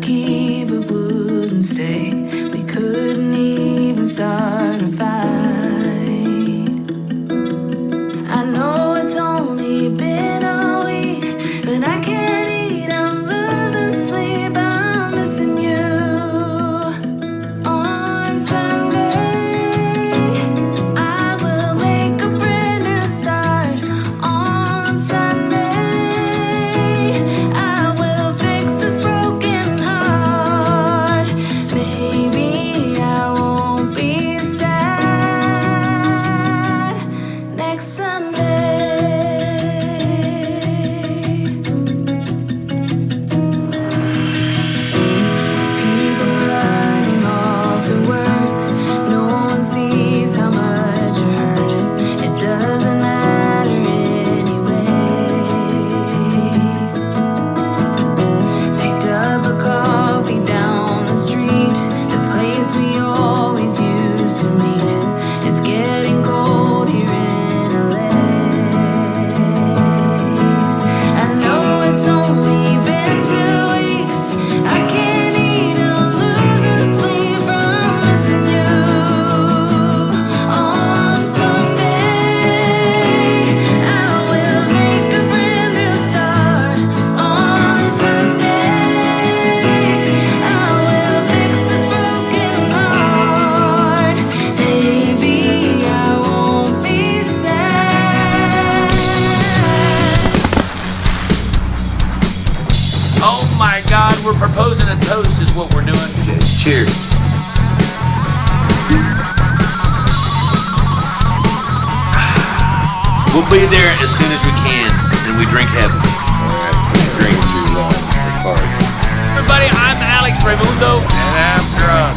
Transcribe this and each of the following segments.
key but wouldn't stay. We couldn't even start a fight. proposing a toast is what we're doing. Cheers. We'll be there as soon as we can, and we drink heavy. All right, we drink too long. It's hard. Everybody, I'm Alex Reymundo. And I'm drunk.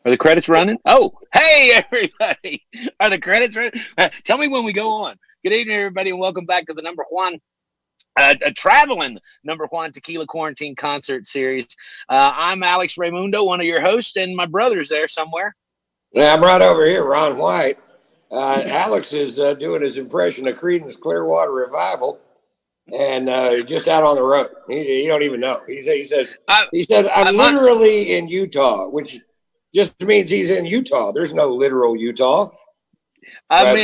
Are the credits running? Oh, hey, everybody. Are the credits running? Tell me when we go on. Good evening, everybody, and welcome back to the number one, traveling number one Tequila Quarantine Concert Series. I'm Alex Reymundo, one of your hosts, and my brother's there somewhere. Yeah, I'm right over here, Ron White. Alex is doing his impression of Creedence Clearwater Revival, and just out on the road. He don't even know. He said, I'm literally in Utah, which just means he's in Utah. There's no literal Utah. I'm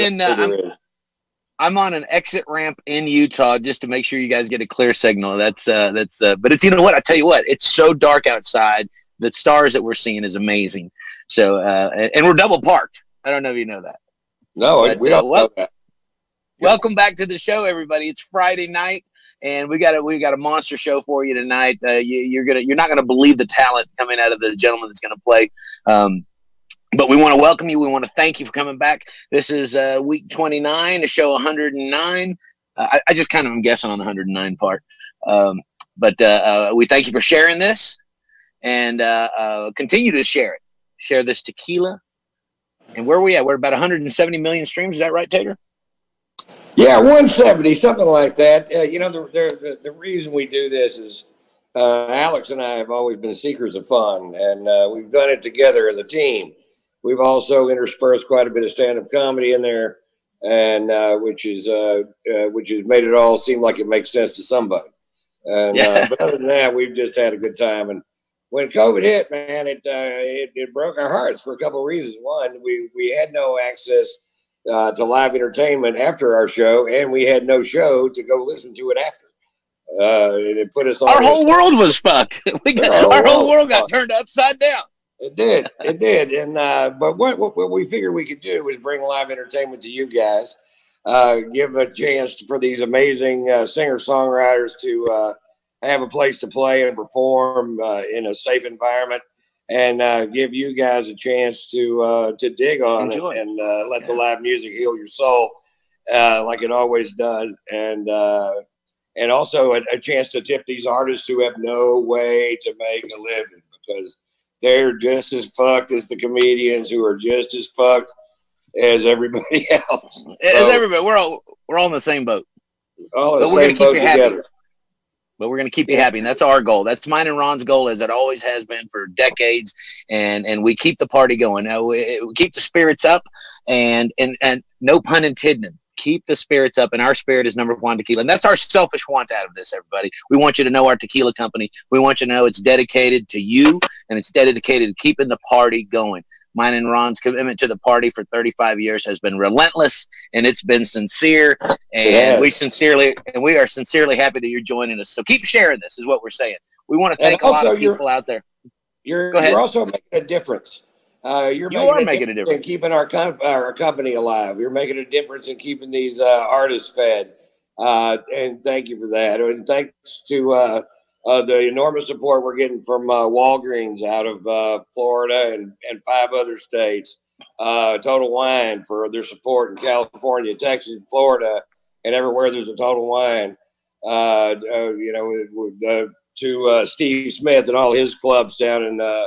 on an exit ramp in Utah just to make sure you guys get a clear signal. But it's, you know what? I tell you what, it's so dark outside. The stars that we're seeing is amazing. So, and we're double parked. I don't know if you know that. No, we don't know that. Welcome back to the show, everybody. It's Friday night, and we got a monster show for you tonight. You're not gonna believe the talent coming out of the gentleman that's gonna play. But we want to welcome you. We want to thank you for coming back. This is week 29, the show 109. I just kind of am guessing on the 109 part. But we thank you for sharing this, and continue to share it. Share this tequila. And where are we at? We're about 170 million streams. Is that right, Tater? Yeah, 170, something like that. The reason we do this is Alex and I have always been seekers of fun, and we've done it together as a team. We've also interspersed quite a bit of stand-up comedy in there, and which has made it all seem like it makes sense to somebody. And but other than that, we've just had a good time. And when COVID hit, man, it broke our hearts for a couple of reasons. One, we had no access to live entertainment after our show, and we had no show to go listen to it after. It put us on. Our whole world was fucked. Our whole world got turned upside down. It did. And but what we figured we could do was bring live entertainment to you guys, give a chance for these amazing singer-songwriters to have a place to play and perform in a safe environment, and give you guys a chance to dig on it and let the live music heal your soul like it always does, and also a chance to tip these artists who have no way to make a living because they're just as fucked as the comedians who are just as fucked as everybody else. As everybody, we're all in the same boat. All in the same boat together. but we're going to keep you happy. And that's our goal. That's mine and Ron's goal, as it always has been for decades. And we keep the party going. We keep the spirits up, and no pun intended. Keep the spirits up, and our spirit is number JUAN Tequila. And that's our selfish want out of this, everybody. We want you to know our tequila company. We want you to know it's dedicated to you, and it's dedicated to keeping the party going. Mine and Ron's commitment to the party for 35 years has been relentless, and it's been sincere. And we are sincerely happy that you're joining us. So keep sharing this, is what we're saying. We want to thank a lot of people out there. You're also making a difference. You're making a difference in keeping our company alive. You're making a difference in keeping these artists fed. And thank you for that. And thanks to the enormous support we're getting from Walgreens out of Florida and 5 other states. Total Wine for their support in California, Texas, Florida, and everywhere there's a Total Wine. To Steve Smith and all his clubs down in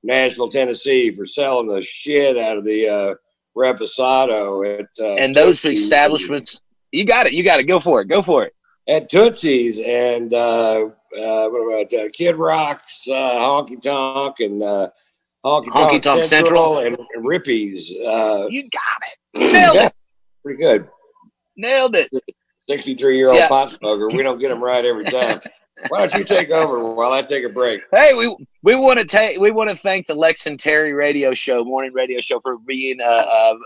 Nashville, Tennessee, for selling the shit out of the Reposado and those Tootsie's establishments. You got it. Go for it. At Tootsie's and what about Kid Rock's, Honky Tonk, and Honky Tonk Central and Rippy's. You got it. Nailed it. Pretty good. Nailed it. 63-year-old pot smoker. We don't get them right every time. Why don't you take over while I take a break? Hey, we want to thank the Lex and Terry morning radio show, for being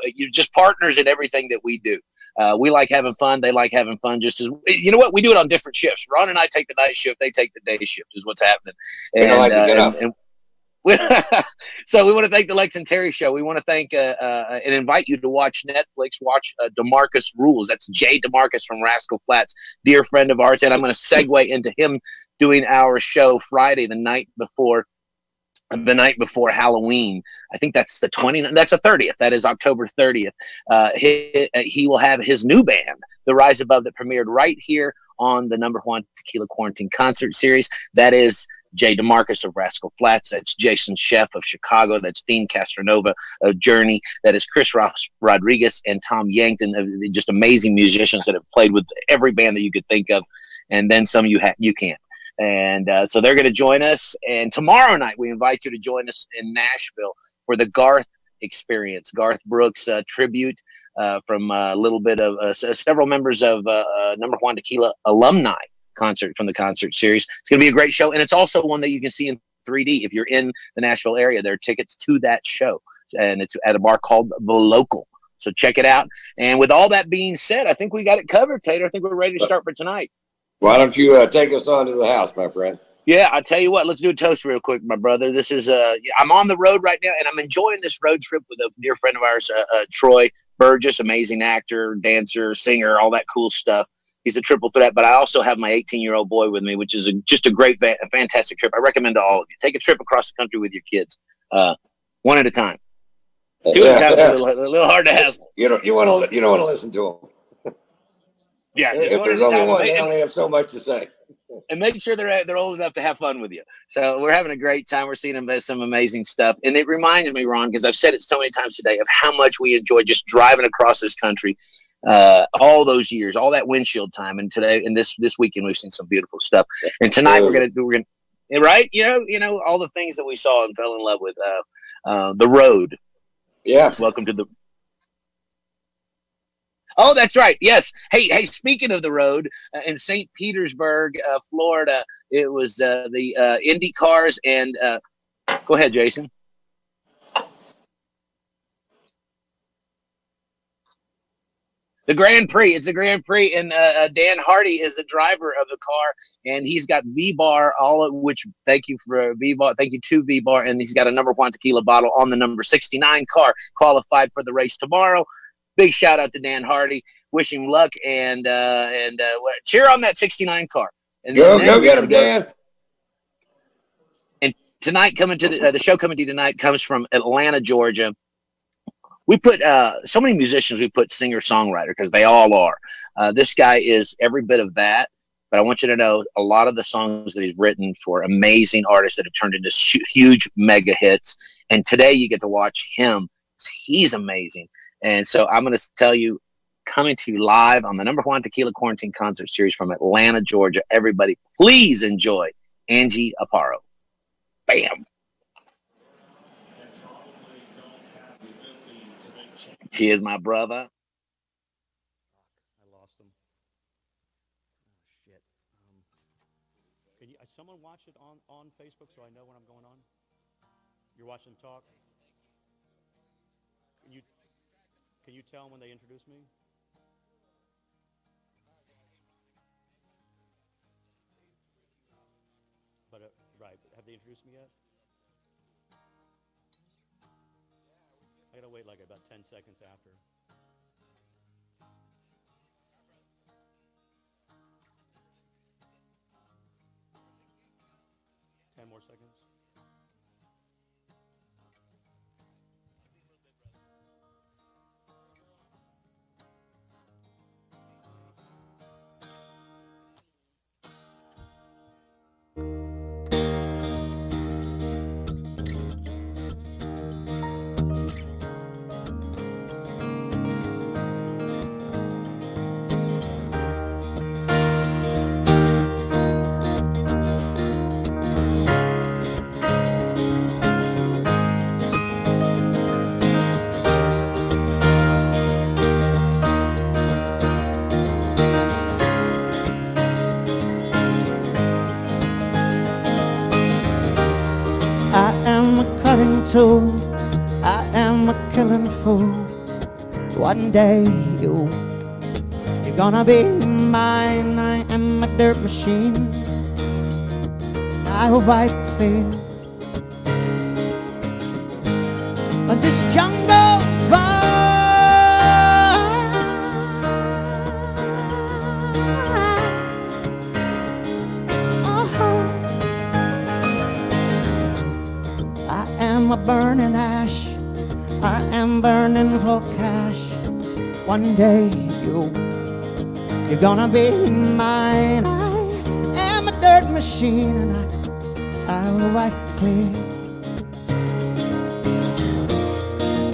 you just partners in everything that we do. We like having fun. They like having fun. Just as you know what, we do it on different shifts. Ron and I take the night shift. They take the day shift. Is what's happening. So we want to thank the Lex and Terry show. We want to thank and invite you to watch Netflix. Watch DeMarcus Rules. That's Jay DeMarcus from Rascal Flatts, dear friend of ours. And I'm going to segue into him doing our show Friday, the night before Halloween. I think that's the 20th. That's the 30th. That is October 30th. He will have his new band, The Rise Above, that premiered right here on the number JUAN Tequila Quarantine Concert Series. That is Jay DeMarcus of Rascal Flatts. That's Jason Sheff of Chicago. That's Dean Castronova of Journey. That is Chris Rodriguez and Tom Yankton, just amazing musicians that have played with every band that you could think of, and then some you can't. And so they're going to join us. And tomorrow night, we invite you to join us in Nashville for the Garth Experience, Garth Brooks tribute from a little bit of several members of number JUAN Tequila alumni concert from the concert series. It's going to be a great show. And it's also one that you can see in 3D if you're in the Nashville area. There are tickets to that show. And it's at a bar called The Local. So check it out. And with all that being said, I think we got it covered, Tater. I think we're ready to start for tonight. Why don't you take us on to the house, my friend? Yeah, I'll tell you what. Let's do a toast real quick, my brother. This is I'm on the road right now, and I'm enjoying this road trip with a dear friend of ours, Troy Burgess, amazing actor, dancer, singer, all that cool stuff. He's a triple threat, but I also have my 18-year-old boy with me, which is just a great, fantastic trip. I recommend to all of you. Take a trip across the country with your kids, one at a time. Two at a time is a little hard to have. You don't want to listen to them. Yeah, if there's only one, they only have so much to say. And make sure they're old enough to have fun with you. So we're having a great time. We're seeing some amazing stuff. And it reminds me, Ron, because I've said it so many times today, of how much we enjoy just driving across this country all those years, all that windshield time. And today and this weekend, we've seen some beautiful stuff. And tonight we're going to, right? You know, all the things that we saw and fell in love with. The road. Yeah. Welcome to the. Oh, that's right. Yes. Hey, speaking of the road, in St. Petersburg, Florida, it was the Indy cars and go ahead, Jason. The Grand Prix. It's a Grand Prix, and Dan Hardy is the driver of the car, and he's got VBar, all of which, thank you for VBar, thank you to VBar, and he's got a number JUAN Tequila bottle on the number 69 car, qualified for the race tomorrow. Big shout out to Dan Hardy. Wish him luck and cheer on that 69 car. And go get him, Dan. And tonight, coming to the show coming to you tonight comes from Atlanta, Georgia. We put so many musicians. We put singer-songwriter because they all are. This guy is every bit of that. But I want you to know a lot of the songs that he's written for amazing artists that have turned into huge mega hits. And today you get to watch him. He's amazing. And so I'm going to tell you, coming to you live on the number one tequila quarantine concert series from Atlanta, Georgia. Everybody, please enjoy Angie Aparo. Bam. She is my brother. I lost him. Oh, shit. Can you, someone watch it on Facebook so I know when I'm going on? You're watching them talk? Can you tell when they introduce me? But right, have they introduced me yet? I gotta wait like about 10 seconds after. More seconds. tool. I am a killing fool. One day you're gonna be mine. I am a dirt machine. I will wipe clean of this jungle fire. I am a burning ash. I am burning for cash. One day you're gonna be mine. I am a dirt machine, and I will wipe clean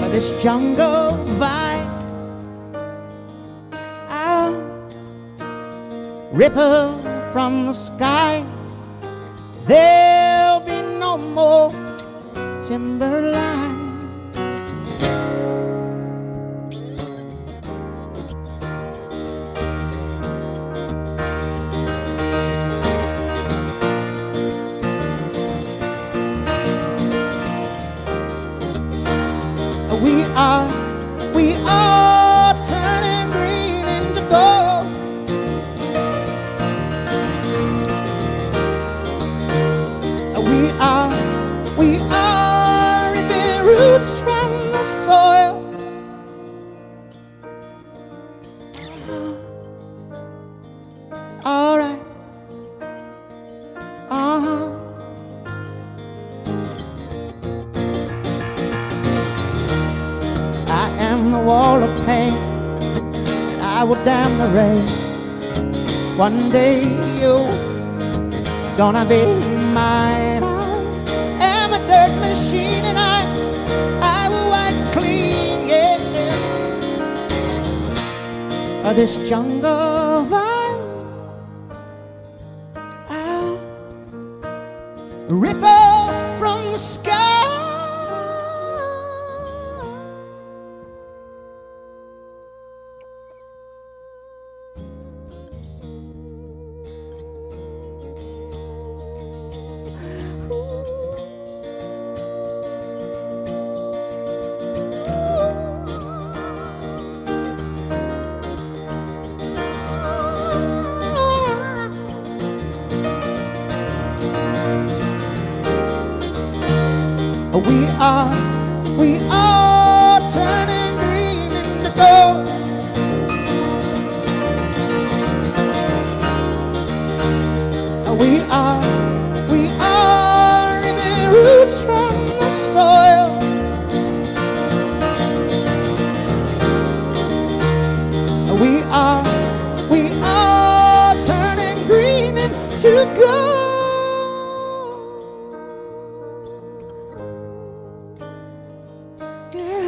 of this jungle vine. I'll rip her from the sky. There'll be no more timberline. We are turning green into gold. We are ripping roots from the soil. All right. The wall of pain, and I will dam the rain. One day you're gonna be mine. I am a dirt machine, and I will wipe clean, yeah, of this jungle vine. I'll rip her from the sky. We are turning green into gold. We are ripping roots from the soil. We are turning green into gold. Yeah.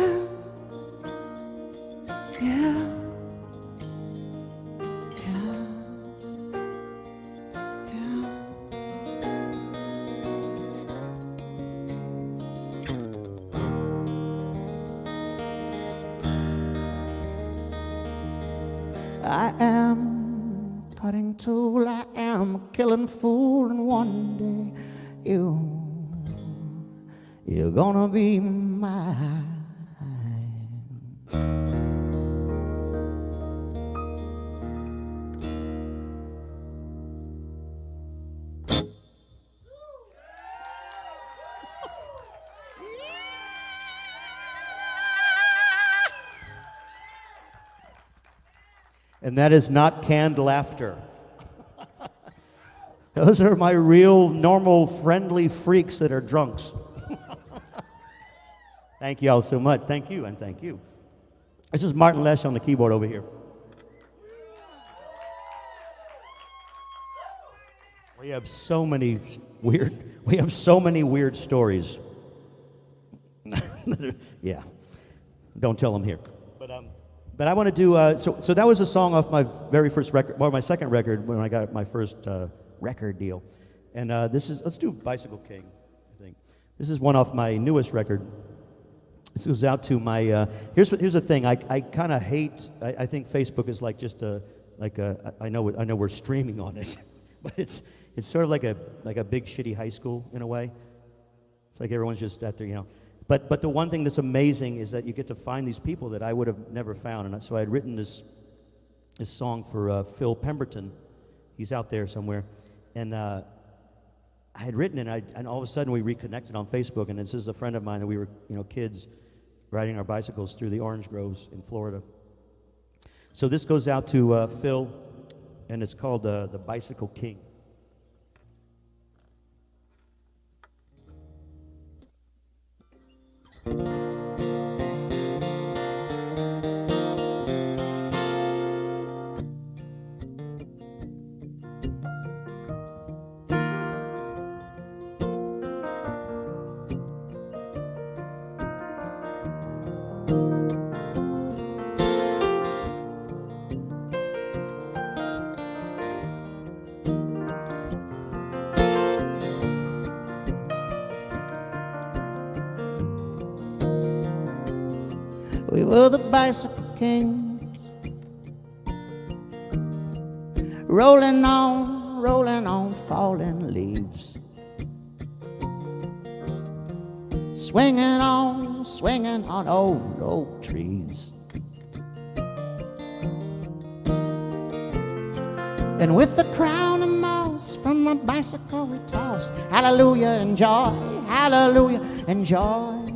I am cutting tool, I am a killing fool, and one day you're gonna be mine. And that is not canned laughter. Those are my real, normal, friendly freaks that are drunks. Thank you all so much. Thank you, and thank you. This is Martin Lesh on the keyboard over here. We have so many weird stories. Yeah, don't tell them here. But I want to do, so that was a song off my very first record, well, my second record when I got my first record deal. And let's do Bicycle King, I think. This is one off my newest record. This goes out to my, here's the thing, I kind of hate, I think Facebook is like just I know we're streaming on it, but it's sort of like a big shitty high school in a way. It's like everyone's just out there, you know. But the one thing that's amazing is that you get to find these people that I would have never found. And so I had written this song for Phil Pemberton. He's out there somewhere. And I had written it, and all of a sudden we reconnected on Facebook. And this is a friend of mine that we were, kids riding our bicycles through the orange groves in Florida. So this goes out to Phil, and it's called The Bicycle King. We were the Bicycle Kings, rolling on falling leaves, swinging on old oak trees. And with the crown of moss from my bicycle we tossed hallelujah and joy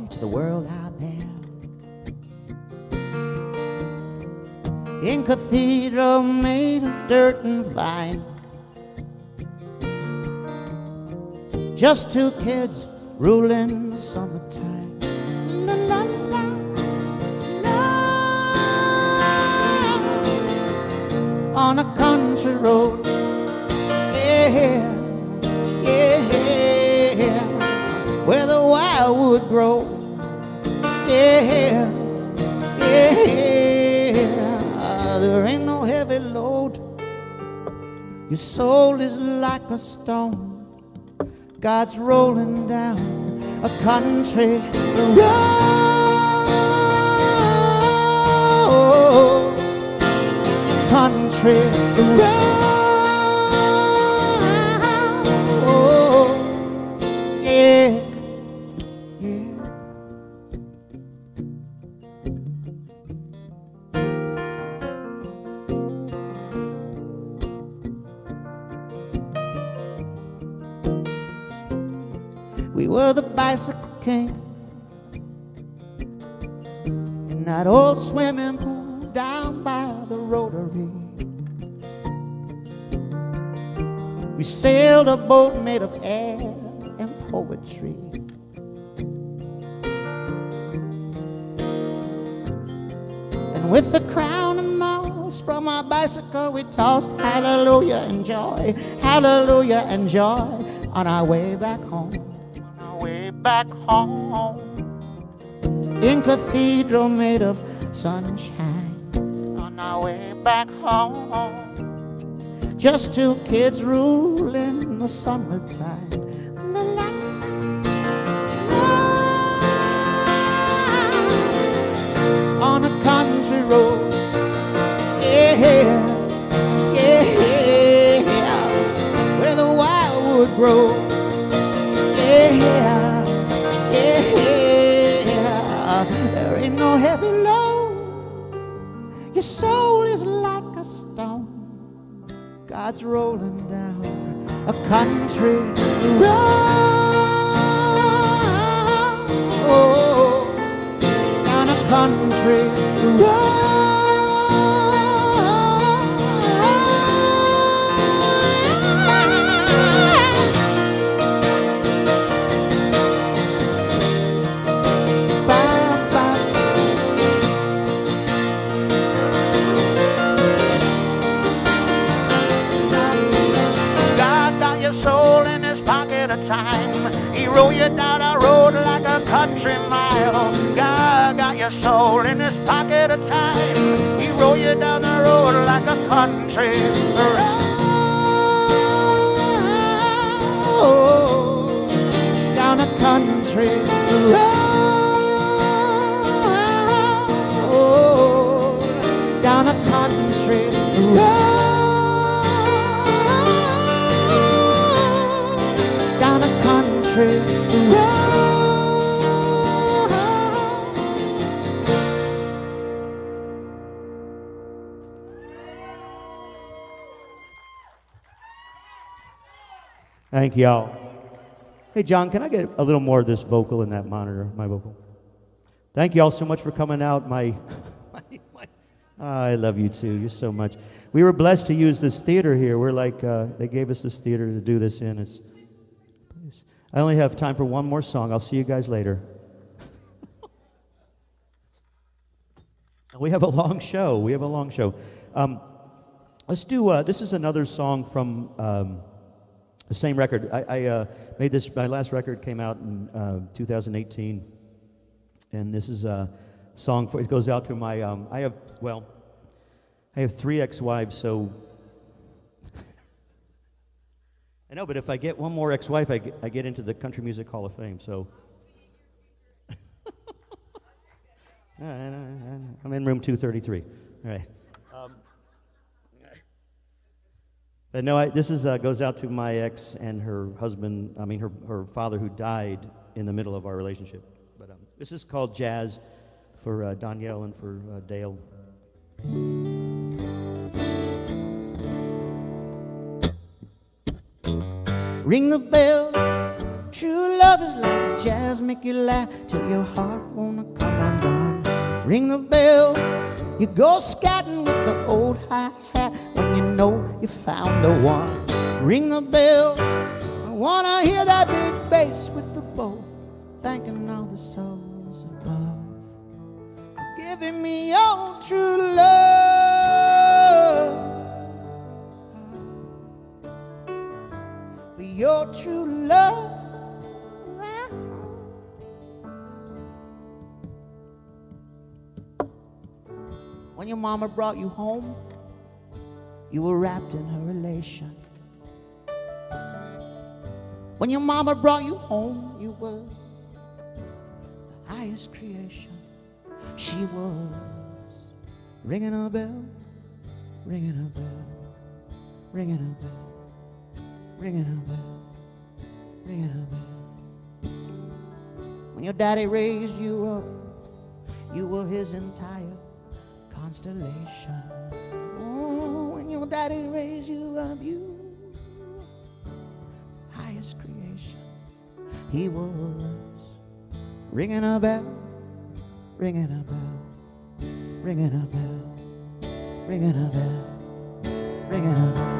to the world out there. In cathedral made of dirt and vine, just two kids ruling the summertime. La, la, la, la. On a country road, yeah, yeah, where the wildwood grows, yeah, yeah. There ain't no heavy load. Your soul is like a stone. God's rolling down a country road. Country road. Yeah, yeah. We were the Bicycle King in that old swimming pool down by the Rotary. We sailed a boat made of air and poetry. And with the crown of moss from our bicycle we tossed hallelujah and joy on our way back home. Back home in cathedral made of sunshine on our way back home. Just two kids ruling the summertime. La, la, la. On a country road, yeah. grow. Yeah, yeah, there ain't no heavy load. Your soul is like a stone. God's rolling down a country road. Oh, down a country road. He roll you down a road like a country mile. God got your soul in his pocket of time. He roll you down the road like a country road. Down a country road. Down a country road. Down a country road. Thank y'all. Hey, John, can I get a little more of this vocal in that monitor, my vocal? Thank y'all so much for coming out. I love you too. You're so much. We were blessed to use this theater here. We're like, they gave us this theater to do this in. I only have time for one more song. I'll see you guys later. We have a long show. Let's do, this is another song from the same record. I made this, my last record came out in 2018. And this is a song, it goes out to my, I have 3 ex-wives, so I know, but if I get one more ex-wife, I get into the Country Music Hall of Fame, so. I'm in room 233. All right. But no, this is goes out to my ex and her husband, her father who died in the middle of our relationship. But this is called Jazz for Danielle and for Dale. Ring the bell. True love is like jazz, make you laugh till your heart wanna come undone. Ring the bell. You go scatting with the old hi-hat when you know you found the one. Ring the bell. I wanna hear that big bass with the bow, thanking all the souls above for giving me your true love. For your true love. When your mama brought you home, you were wrapped in her elation. When your mama brought you home, you were the highest creation. She was ringing a bell, ringing a bell, ringing a bell, ringing a bell, ringing a bell. When your daddy raised you up, you were his entire constellation. Oh, when your daddy raised you up, you highest creation. He was ringing a bell, ringing a bell, ringing a bell, ringing a bell, ringing a bell.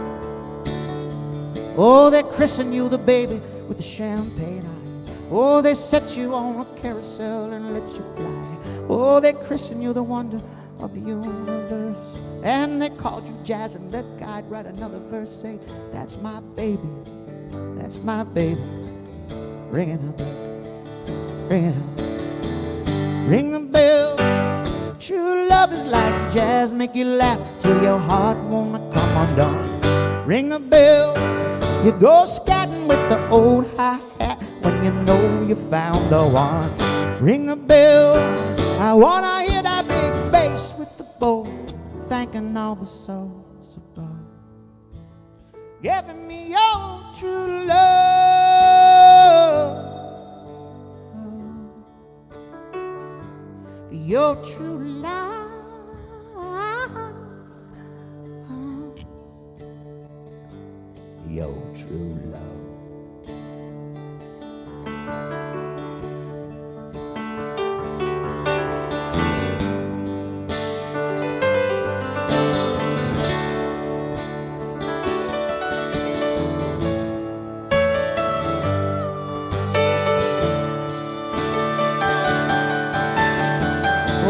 Oh, they christened you the baby with the champagne eyes. Oh, they set you on a carousel and let you fly. Oh, they christened you the wonder of the universe, and they called you jazz, and let God write another verse, say, that's my baby, that's my baby. Ringing a bell, ringing a bell, ring the bell. True love is like jazz, make you laugh till your heart wanna come undone. Ring the bell. You go scatting with the old hi-hat when you know you found the one. Ring the bell. I wanna hear that big bass with the bow, thanking all the souls above giving me your true love, your true love, your true love.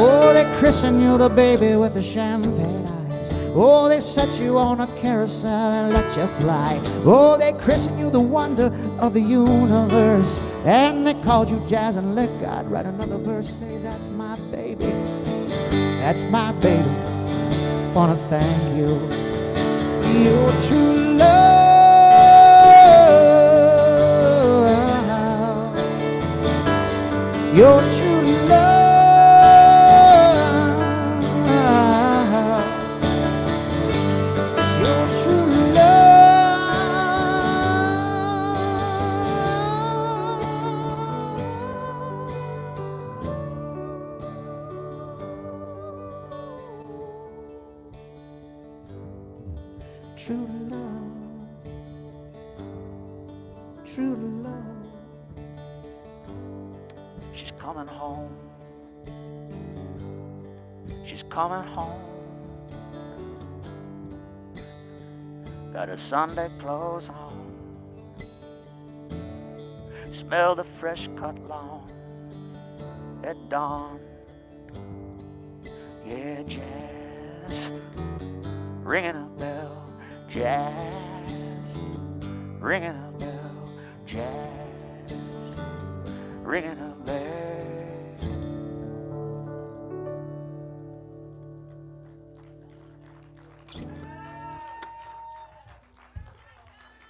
Oh, they christen you the baby with the champagne eyes. Oh, they set you on a carousel and let you fly. Oh, they christen you the wonder of the universe. And they called you jazz and let God write another verse. Say, that's my baby. That's my baby. Wanna thank you. Your true love. Your true love. True love, true love. She's coming home. She's coming home. Got her Sunday clothes on. Smell the fresh cut lawn at dawn. Yeah, jazz, ringing a bell. Jazz, ringing a bell, jazz, ringing a bell.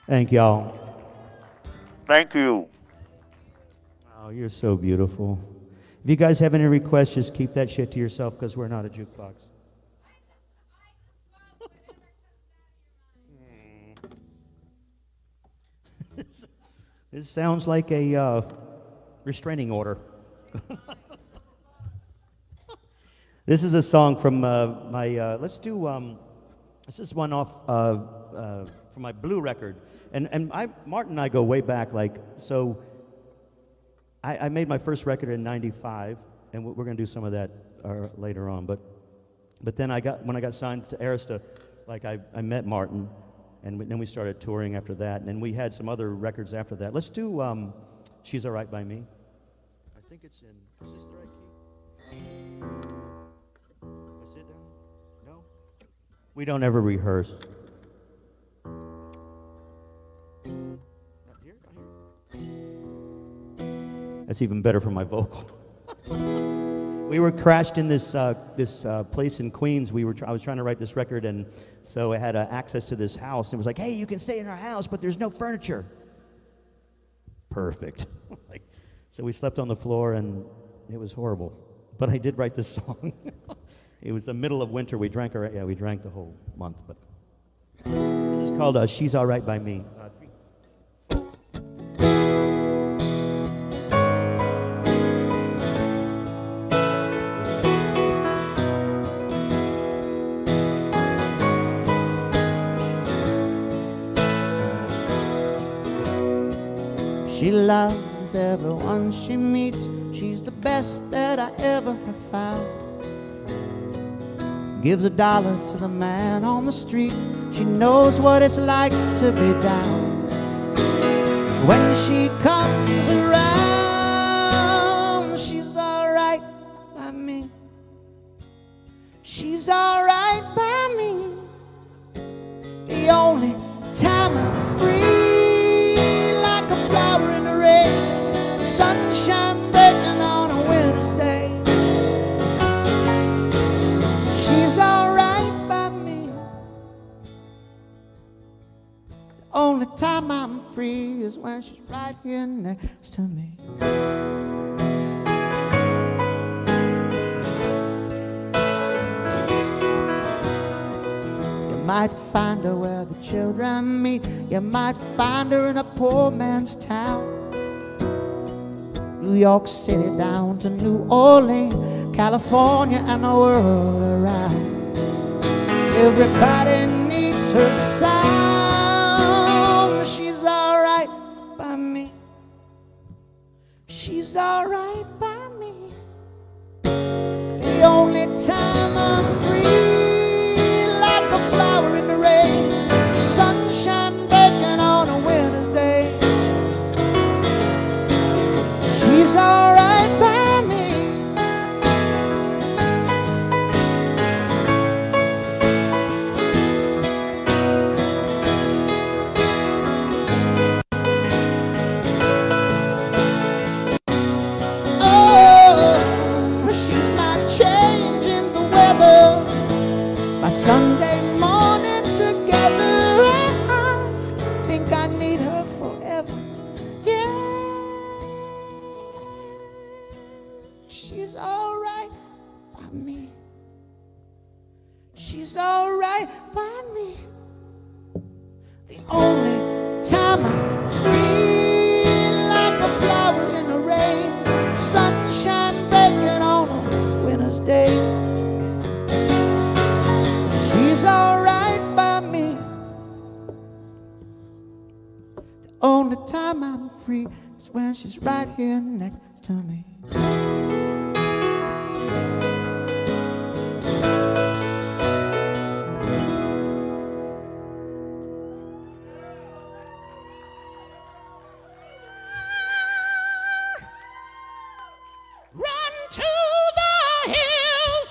Thank y'all. Thank you. Oh, you're so beautiful. If you guys have any requests, just keep that shit to yourself because we're not a jukebox. This sounds like a restraining order. This is a song from my, let's do, this is one off from my Blue record. And Martin and I go way back, like, so I made my first record in '95, and we're going to do some of that later on. But then when I got signed to Arista, like I met Martin. And then we started touring after that, and then we had some other records after that. Let's do She's All Right by Me. I think it's in, is this the right key? Is it down? No? We don't ever rehearse. Not here? Not here? That's even better for my vocal. We were crashed in this place in Queens. I was trying to write this record, and so I had access to this house. And it was like, hey, you can stay in our house, but there's no furniture. Perfect. So we slept on the floor, and it was horrible. But I did write this song. It was the middle of winter. We drank the whole month. But this is called "She's All Right by Me." She loves everyone she meets. She's the best that I ever have found. Gives $1 to the man on the street. She knows what it's like to be down. When she comes around, she's all right by me. She's all right by me. The only time I'm free, like a flower in the rain, sunshine breaking on a Wednesday. She's all right by me. The only time I'm free is when she's right here next to me. might find her where the children meet. You might find her in a poor man's town. New York City down to New Orleans, California and the world around. Everybody needs her sound. She's alright by me. She's alright by me. The only time I'm free, like a flower in the rain, sunshine baking on a winter's day. She's alright by me. Sunday morning together, I think I need her forever. Yeah, she's alright by me. She's alright by me. The only time I'm free, like a flower in the rain, sunshine baking on a winter's day. She's alright by me. The only time I'm free is when she's right here next to me. Run to the hills.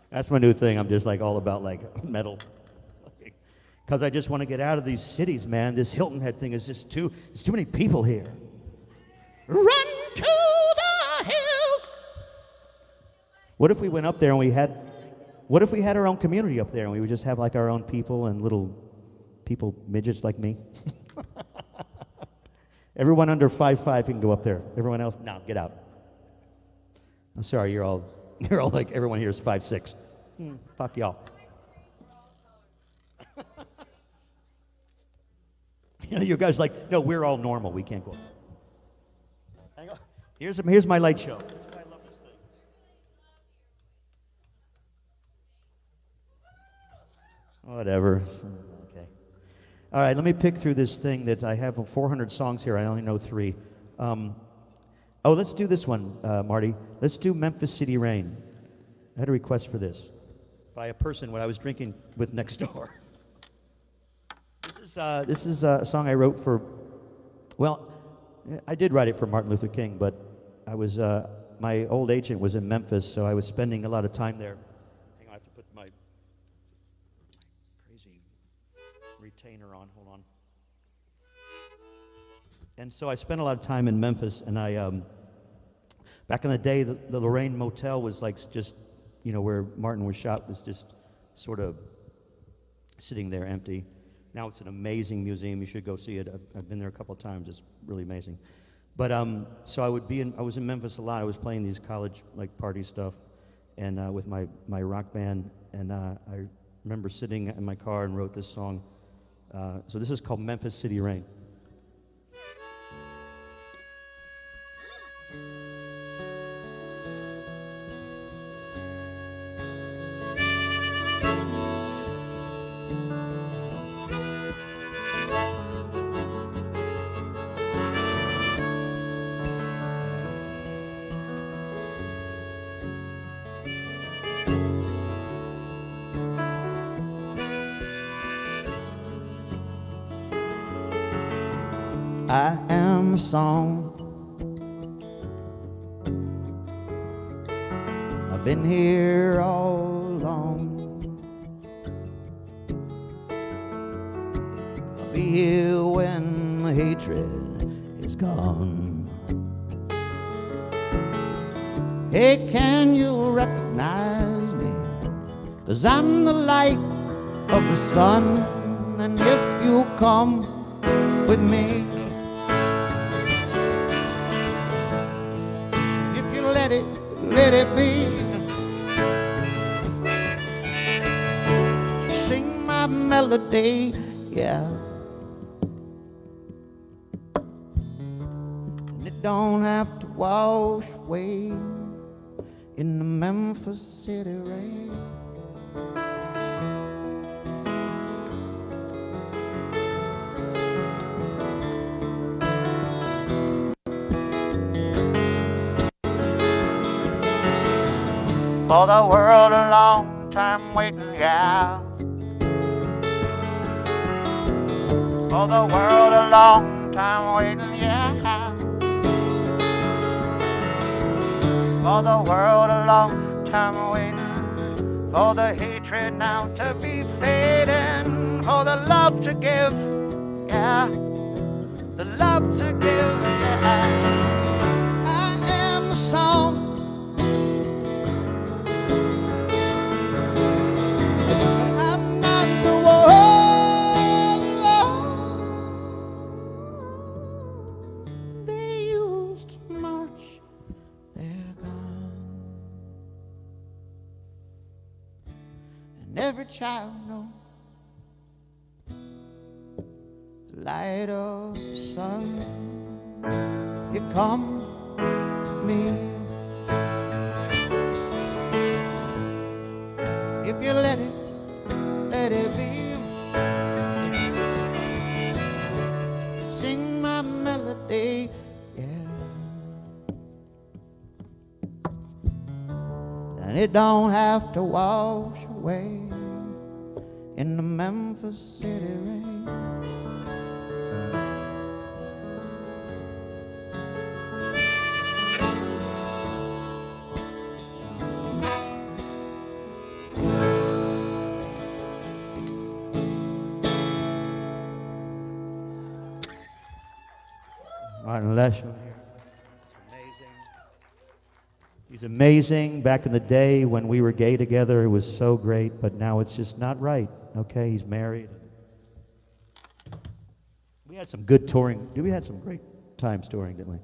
That's my new thing. I'm just like all about like metal. Because I just want to get out of these cities, man. This Hilton Head thing is just there's too many people here. Run to the hills. What if we went up there and we had our own community up there and we would just have like our own people and little people, midgets like me? Everyone under 5'5" can go up there. Everyone else, no, get out. I'm sorry, you're all like, everyone here is 5'6". Fuck y'all. You know, you guys like, no, we're all normal. We can't go. Hang on. Here's my light show. I love this thing. Whatever. Okay. All right, let me pick through this thing that I have 400 songs here. I only know 3. Let's do this one, Marty. Let's do Memphis City Rain. I had a request for this by a person when I was drinking with next door. This is a song I wrote for, well, I did write it for Martin Luther King, but I was, my old agent was in Memphis, so I was spending a lot of time there. Hang on, I have to put my crazy retainer on, hold on. And so I spent a lot of time in Memphis, and I, back in the day, the Lorraine Motel was like just, you know, where Martin was shot, was just sort of sitting there empty. Now it's an amazing museum. You should go see it. I've been there a couple of times. It's really amazing. But so I was in Memphis a lot. I was playing these college like party stuff, and with my rock band. And I remember sitting in my car and wrote this song. So this is called Memphis City Rain. I am a song. I've been here all along. I'll be here when the hatred is gone. Hey, can you recognize me? 'Cause I'm the light of the sun, and if you come with me, let it be. my melody, yeah. And it don't have to wash away in the Memphis City rain. For the world a long time waiting, yeah. For the world a long time waiting, yeah. For the world a long time waiting. For the hatred now to be fading. For the love to give, yeah. The love to give, yeah. I am a song. Every child knows the light of the sun. If you come to me, if you let it be. Sing my melody, yeah. And it don't have to wash away in the Memphis City rain. Martin Leshman here. It's amazing. He's amazing. Back in the day when we were gay together, it was so great, but now it's just not right. Okay, he's married. We had some good touring. We had some great times touring, didn't we?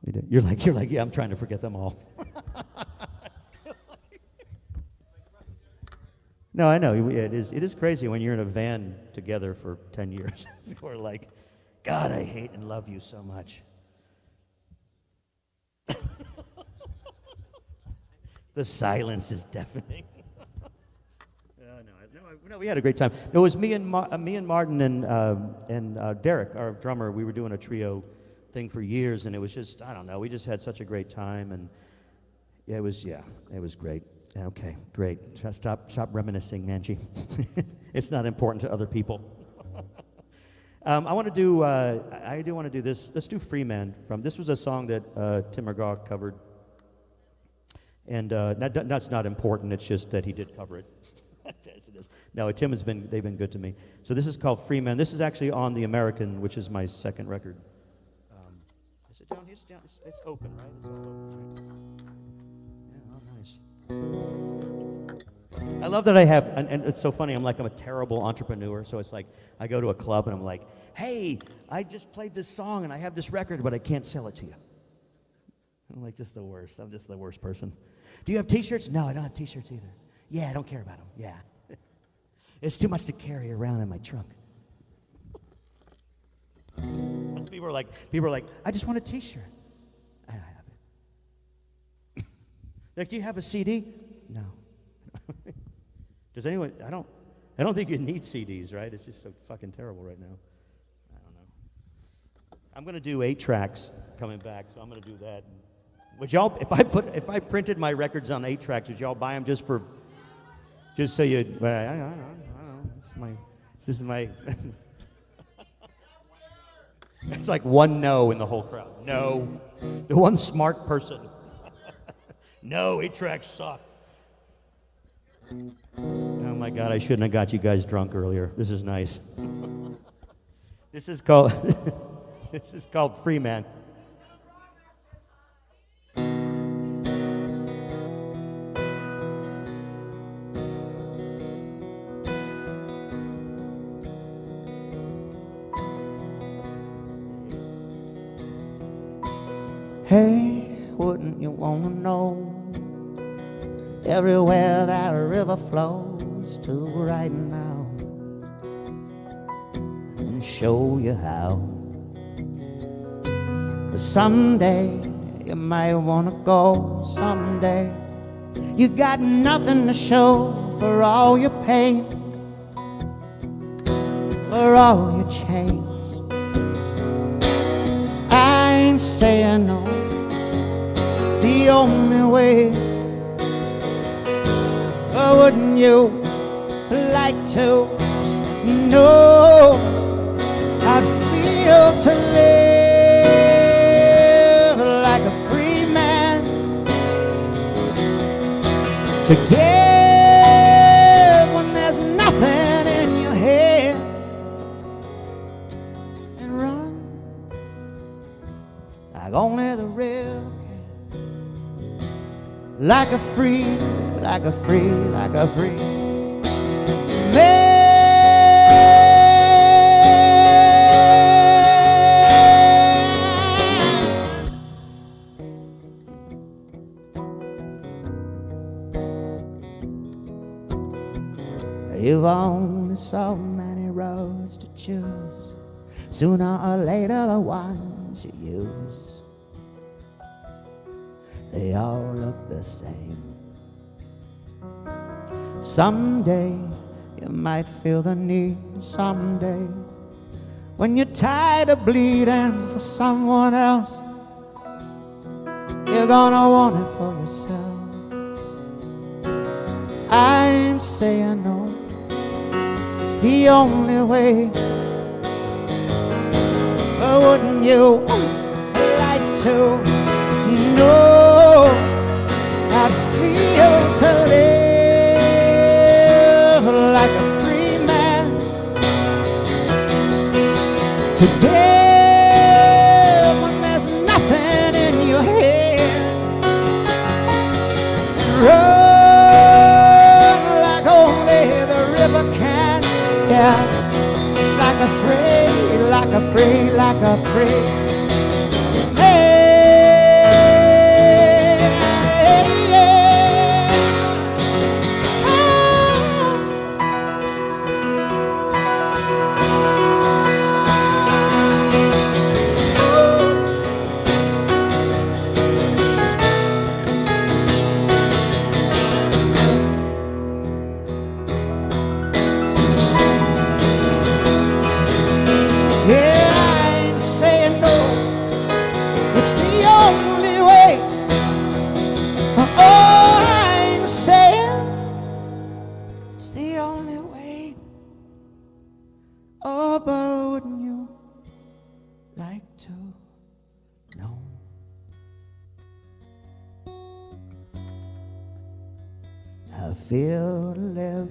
We did. You're like, yeah, I'm trying to forget them all. No, I know. It is crazy when you're in a van together for 10 years. We're like, God, I hate and love you so much. The silence is deafening. No, we had a great time. No, it was me and Martin and Derek, our drummer. We were doing a trio thing for years, and it was just, I don't know, we just had such a great time, and it was great. Okay, great. Stop reminiscing, Angie. It's not important to other people. I do want to do this. Let's do Free Man. This was a song that Tim McGraw covered. And that's not important. It's just that he did cover it. Yes, it is. No, they've been good to me. So this is called Free Man. This is actually on The American, which is my second record. Is it down? It's open, right? It's open. Yeah, oh, nice. I love that I have, and it's so funny, I'm a terrible entrepreneur, so it's like, I go to a club and I'm like, hey, I just played this song and I have this record, but I can't sell it to you. I'm like just the worst. I'm just the worst person. Do you have t-shirts? No, I don't have t-shirts either. Yeah, I don't care about them. Yeah. It's too much to carry around in my trunk. People are like, I just want a t-shirt. I don't have it. Like, do you have a CD? No. Does anyone, I don't think you need CDs, right? It's just so fucking terrible right now. I don't know. I'm going to do 8 tracks coming back, so I'm going to do that. Would y'all, if I printed my records on 8 tracks, would y'all buy them just so you, well, I don't know. This is my, it's like one no in the whole crowd. No. The one smart person. No, 8 tracks suck. Oh my God, I shouldn't have got you guys drunk earlier. This is nice. This is called Free Man. Hey, wouldn't you want to know, everywhere that river flows, chance to right now and show you how. 'Cause someday you might wanna go, someday you got nothing to show for all your pain, for all your change. I ain't saying no, it's the only way. But wouldn't you like to know how it feels to live like a free man, to give when there's nothing in your head, and run like only the real can, like a free, like a free, like a free man. You've only so many roads to choose. Sooner or later, the ones you use, they all look the same. Someday you might feel the need, someday when you're tired of bleeding for someone else, you're gonna want it for yourself. I ain't saying no, it's the only way. But wouldn't you like to know how it feels to live like a free man, to give when there's nothing in your head, run like only the river can, yeah, like a free, like a free, like a free. Feel to live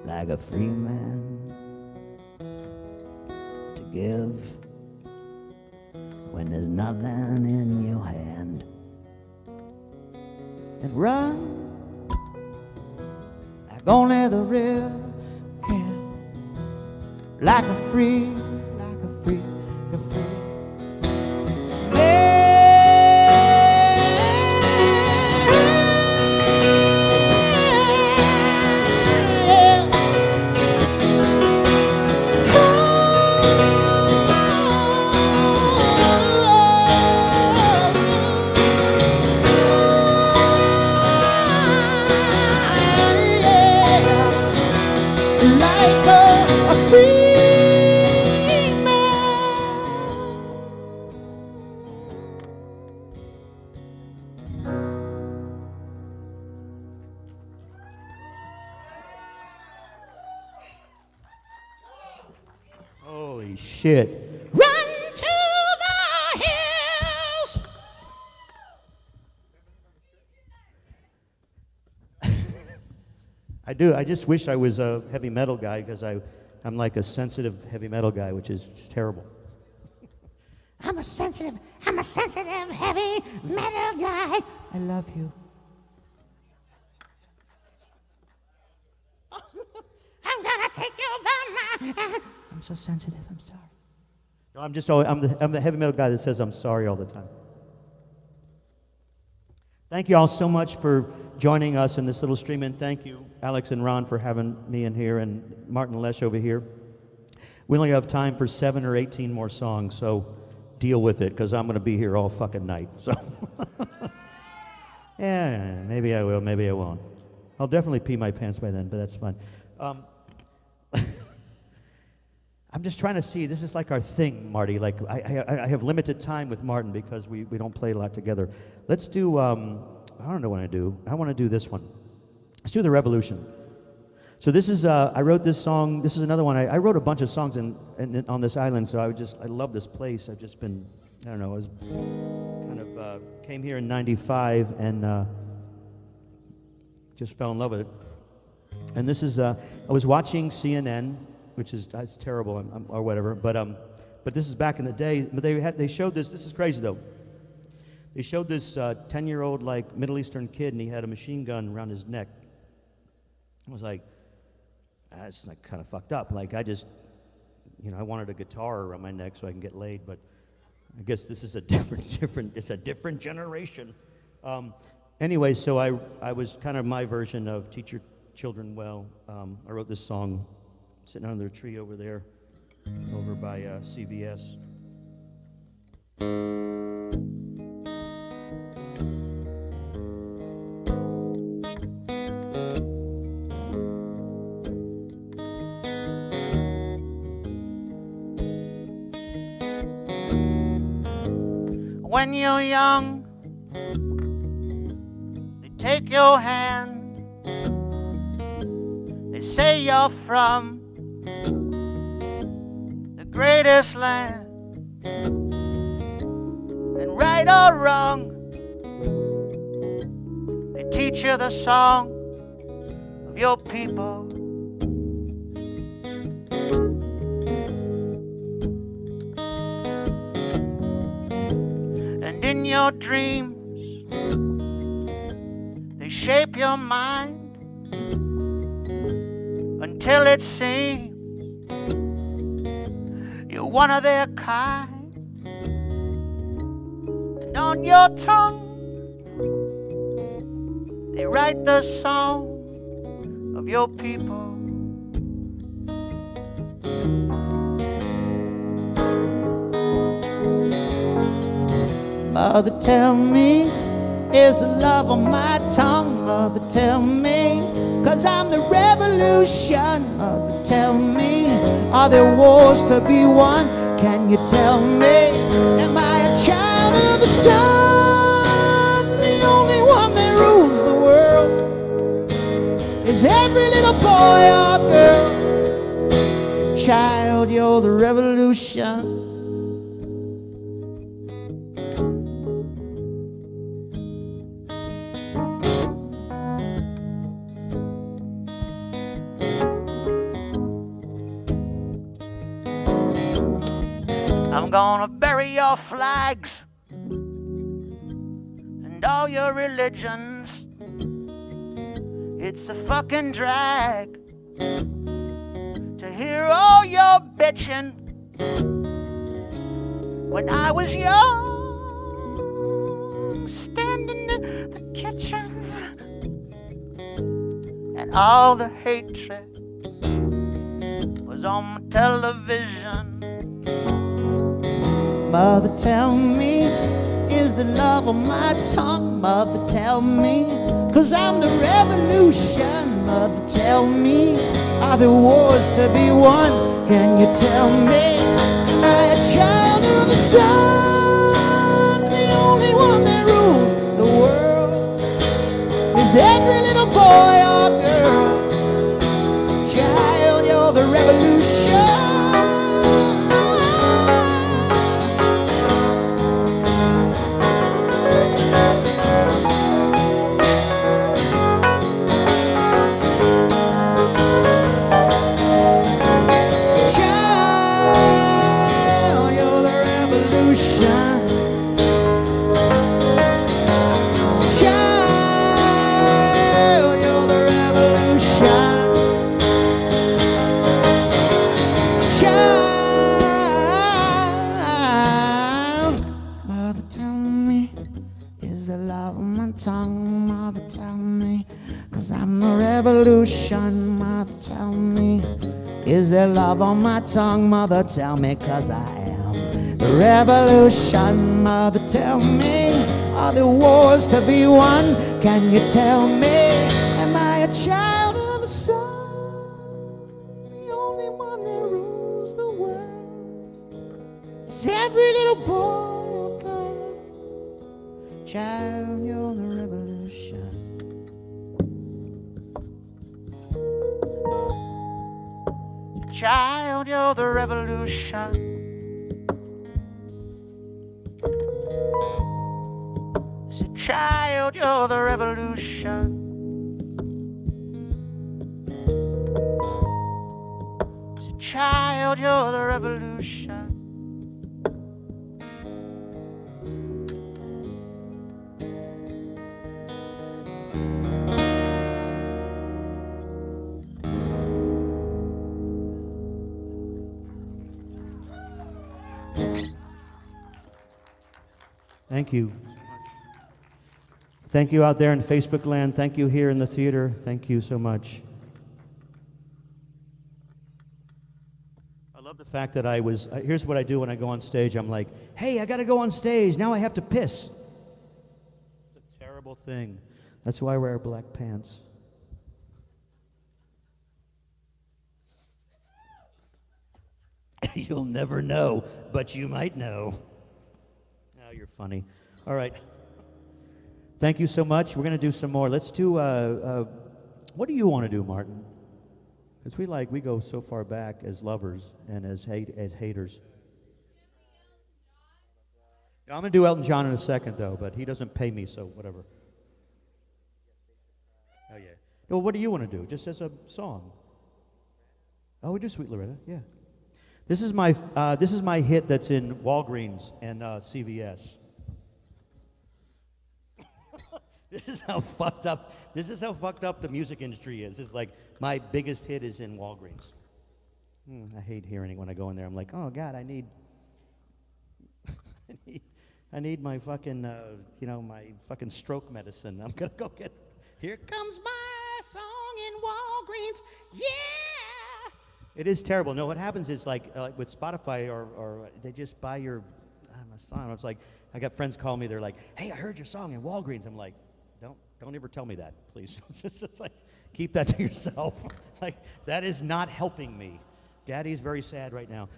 like a free man, to give when there's nothing in your hand, and run like only the river can, like a free, like a free, like a free. Holy shit. Run to the hills. I do. I just wish I was a heavy metal guy, because I'm like a sensitive heavy metal guy, which is terrible. I'm a sensitive heavy metal guy. I love you. I'm gonna take you by my... I'm so sensitive, I'm sorry. No, I'm the heavy metal guy that says I'm sorry all the time. Thank you all so much for joining us in this little stream, and thank you, Alex and Ron, for having me in here, and Martin Lesh over here. We only have time for 7 or 18 more songs, so deal with it, because I'm going to be here all fucking night. So, yeah, maybe I will, maybe I won't. I'll definitely pee my pants by then, but that's fine. I'm just trying to see, this is like our thing, Marty. Like, I have limited time with Martin because we don't play a lot together. Let's do, I don't know what I do. I want to do this one. Let's do The Revolution. So this is, I wrote this song. This is another one. I wrote a bunch of songs on this island, so I love this place. I've just been, I don't know, I was kind of, came here in 95 and just fell in love with it. And this is, I was watching CNN, which is, it's terrible, or whatever, but this is back in the day. But they showed this is crazy though. They showed this 10-year-old like Middle Eastern kid, and he had a machine gun around his neck. I was like, that's like kind of fucked up. Like I just, I wanted a guitar around my neck so I can get laid, but I guess this is a it's a different generation. Anyway, so I was kind of my version of Teach Your Children Well. I wrote this song sitting under a tree over there, over by CVS. When you're young, they take your hand. They say you're from the greatest land. And right or wrong, they teach you the song of your people. In your dreams, they shape your mind until it seems you're one of their kind. And on your tongue, they write the song of your people. Mother, tell me, is the love on my tongue? Mother, tell me, 'cause I'm the revolution. Mother, tell me, are there wars to be won? Can you tell me, am I a child of the sun? The only one that rules the world is every little boy or girl. Child, you're the revolution. I'm gonna bury your flags and all your religions. It's a fucking drag to hear all your bitching. When I was young, standing in the kitchen, and all the hatred was on my television. Mother, tell me, is the love on my tongue? Mother, tell me, 'cause I'm the revolution. Mother, tell me, are there wars to be won? Can you tell me, am I a child of the sun? The only one that rules the world is every little boy or girl. Child, you're the revolution. on the revolution. Mother, tell me, is there love on my tongue? Mother, tell me, 'cause I am the revolution. Mother, tell me, are there wars to be won? Can you tell me, am I a child of the sun? The only one that rules the world is every little boy or girl. Child, you're the revolution. Child, you're the revolution. Say, child, you're the revolution. Say, child, you're the revolution. Thank you. Thank you out there in Facebook land. Thank you here in the theater. Thank you so much. I love the fact that here's what I do when I go on stage. I'm like, hey, I got to go on stage. Now I have to piss. It's a terrible thing. That's why I wear black pants. You'll never know, but you might know. Oh, you're funny. All right. Thank you so much. We're going to do some more. Let's do, what do you want to do, Martin? Because we go so far back as lovers and as haters. I'm going to do Elton John in a second, though, but he doesn't pay me, so whatever. Oh, yeah. Well, what do you want to do? Just as a song? Oh, we do Sweet Loretta, yeah. This is my hit that's in Walgreens and CVS. This is how fucked up the music industry is. It's like my biggest hit is in Walgreens. I hate hearing it when I go in there. I'm like, oh God, I need my fucking my fucking stroke medicine. I'm gonna go get. Here comes my song in Walgreens. Yeah. It is terrible. No, what happens is like with Spotify or they just buy your song. It's like I got friends call me. They're like, "Hey, I heard your song in Walgreens." I'm like, "Don't ever tell me that, please." It's like keep that to yourself. Like that is not helping me. Daddy's very sad right now.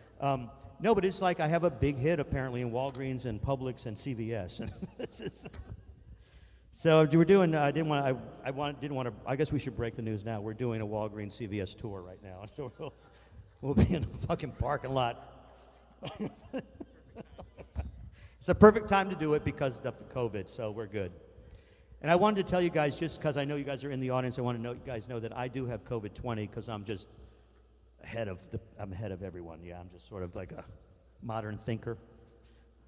No, but it's like I have a big hit apparently in Walgreens and Publix and CVS. So we're doing. I guess we should break the news now. We're doing a Walgreens CVS tour right now. So we'll be in the fucking parking lot. It's a perfect time to do it because of the COVID. So we're good. And I wanted to tell you guys, just because I know you guys are in the audience, I want to know you guys know that I do have COVID-20 because I'm just ahead of everyone. Yeah, I'm just sort of like a modern thinker.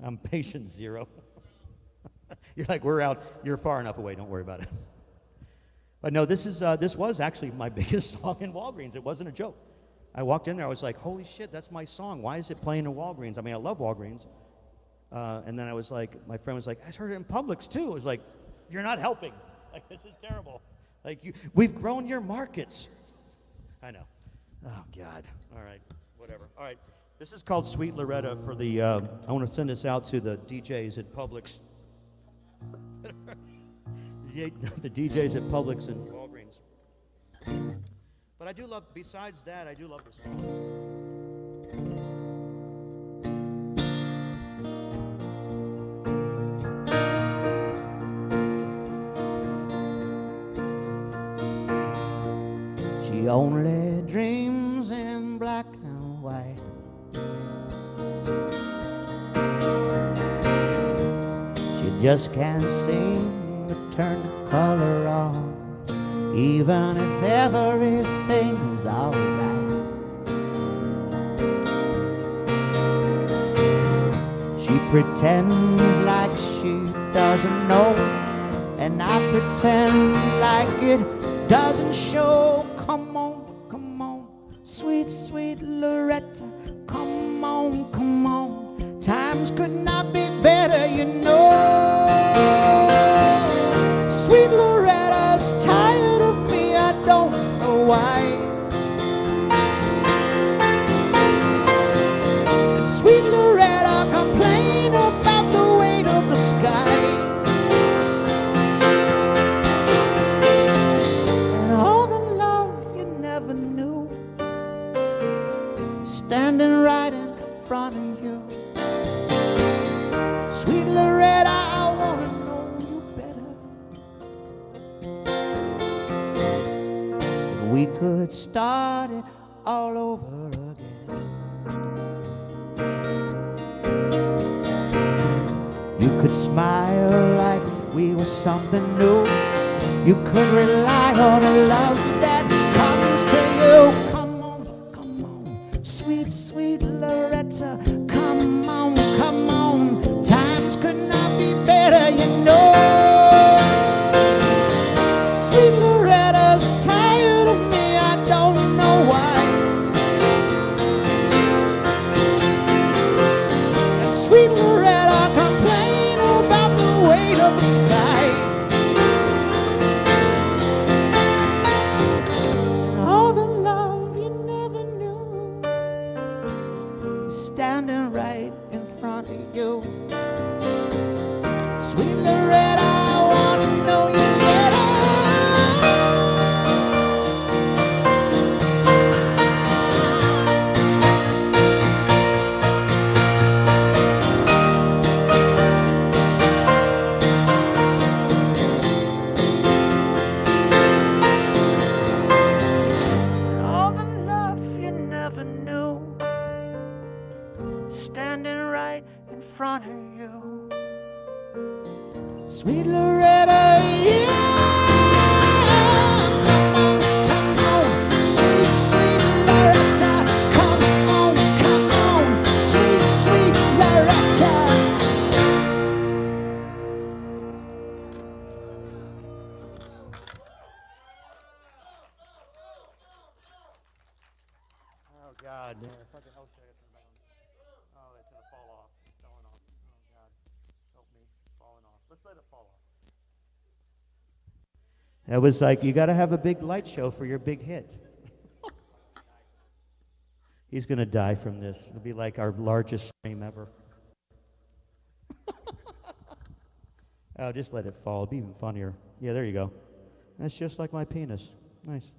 I'm patient zero. You're like, we're out. You're far enough away. Don't worry about it. But no, this was actually my biggest song in Walgreens. It wasn't a joke. I walked in there. I was like, holy shit, that's my song. Why is it playing in Walgreens? I mean, I love Walgreens. And then I was like, my friend was like, I heard it in Publix too. I was like, you're not helping. Like, this is terrible. Like, we've grown your markets. I know. Oh, God. All right. Whatever. All right. This is called Sweet Loretta for the, I want to send this out to the DJs at Publix. The DJs at Publix and Walgreens. But I do love, besides that, I do love the song. She only dreams in black and white. She just can't seem to turn the color on, even if everything's alright. She pretends like she doesn't know, and I pretend like it doesn't show. Come on, come on, sweet, sweet Loretta. Come on, come on. Times could not be better, you know. Sweet Loretta's tired of me, I don't know why. And sweet Loretta complained about the weight of the sky. And all the love you never knew, standing right in front of you. Sweet Loretta, I wanna know you better. If we could start it all over again, you could smile like we were something new. You could rely on a love that comes to you. Come on, sweet, sweet Loretta. Come on, come on. Times could not be better, you know. Sweet Loretta's tired of me, I don't know why. And sweet Loretta complained about the weight of the sky. And all the love you never knew, standing right in front of you. Sweet Loretta, I wanna know you better. All the love you never knew, standing right in front of you. Sweet Loretta, yeah. Come on, sweet, sweet Loretta. Come on, sweet, sweet Loretta. Oh, God. Yeah, fucking hell, shit. Oh, it's gonna fall off. It's falling off. Oh, God. Help me. Falling off. Let's let it fall off. That was like, you got to have a big light show for your big hit. He's going to die from this. It'll be like our largest stream ever. Oh, just let it fall. It'll be even funnier. Yeah, there you go. That's just like my penis. Nice.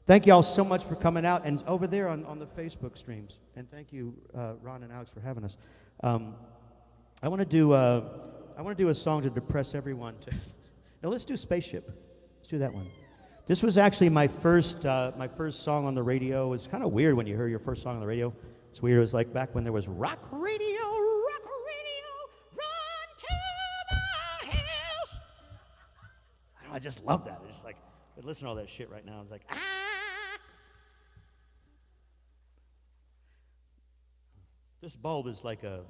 Thank you all so much for coming out, and over there on the Facebook streams. And thank you, Ron and Alex, for having us. I want to do a song to depress everyone. No, let's do Spaceship. Let's do that one. This was actually my first song on the radio. It was kind of weird when you hear your first song on the radio. It's weird. It was like back when there was rock radio, run to the hills. I don't know, I just love that. It's like, I listen to all that shit right now. It's like, ah. This bulb is like a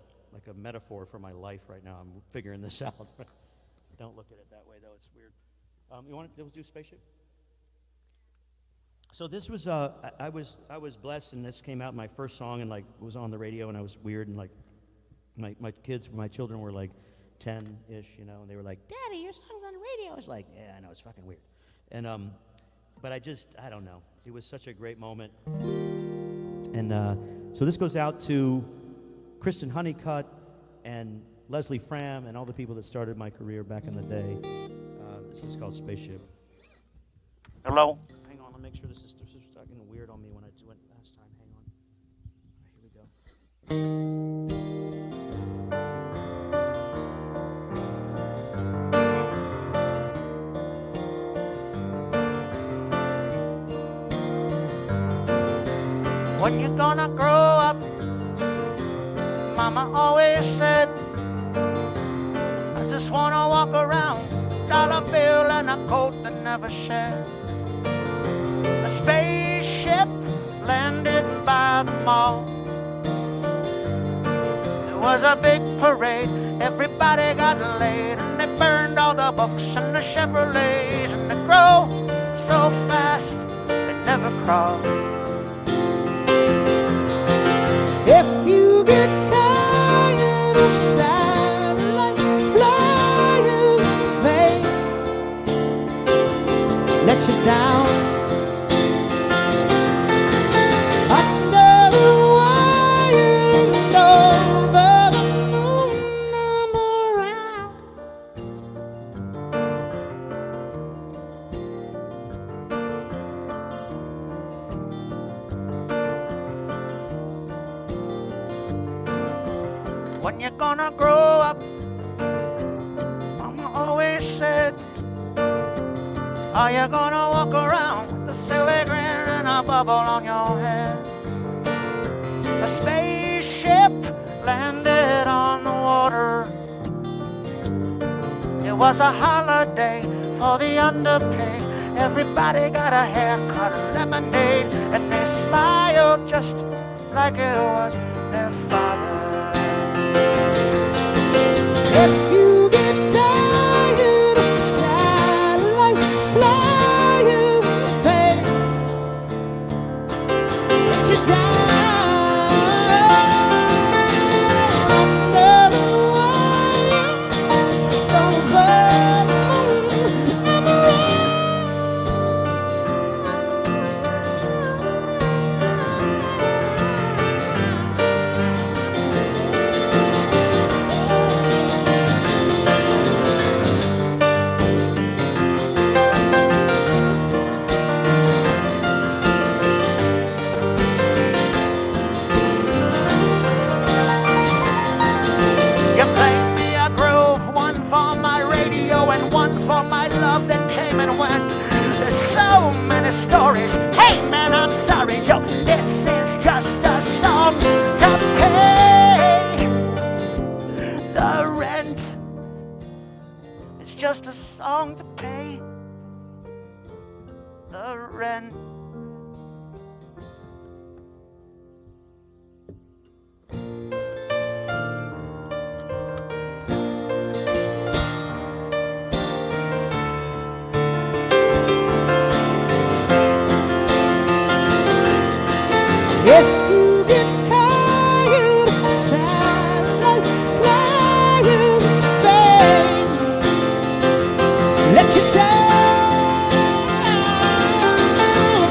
metaphor for my life right now. I'm figuring this out. Don't look at it that way, though. It's weird. You want to do Spaceship? So this was I was blessed, and this came out my first song, and like was on the radio, and I was weird, and like my children were like 10-ish, you know, and they were like, "Daddy, your song's on the radio." I was like, "Yeah, I know, it's fucking weird," and but I don't know. It was such a great moment, and so this goes out to Kristen Honeycutt and Leslie Fram and all the people that started my career back in the day. This is called Spaceship. Hello. Hang on, let me make sure this is fucking weird on me when I went last time. Hang on. All right, here we go. When you're gonna grow up, Mama always said, I just wanna walk around, dollar bill and a coat that never shed. A spaceship landed by the mall. There was a big parade, everybody got laid, and they burned all the books and the Chevrolets, and they grow so fast they never crawl. If you get tired of satellite flying vain, when you're gonna grow up. Mama always said, are you gonna walk around with a silly grin and a bubble on your head? A spaceship landed on the water. It was a holiday for the underpaid. Everybody got a haircut, lemonade, and they smiled just like it was their father. If you get tired of satellite flying fame, let you down under the wire, over the moon and around. You played me a groove, one for my radio and one for my love that came and went. There's so many stories. Hey man, I'm sorry, Joe. This is just a song to pay the rent. It's just a song to pay the rent. If you get tired of satellite flying fame, let you down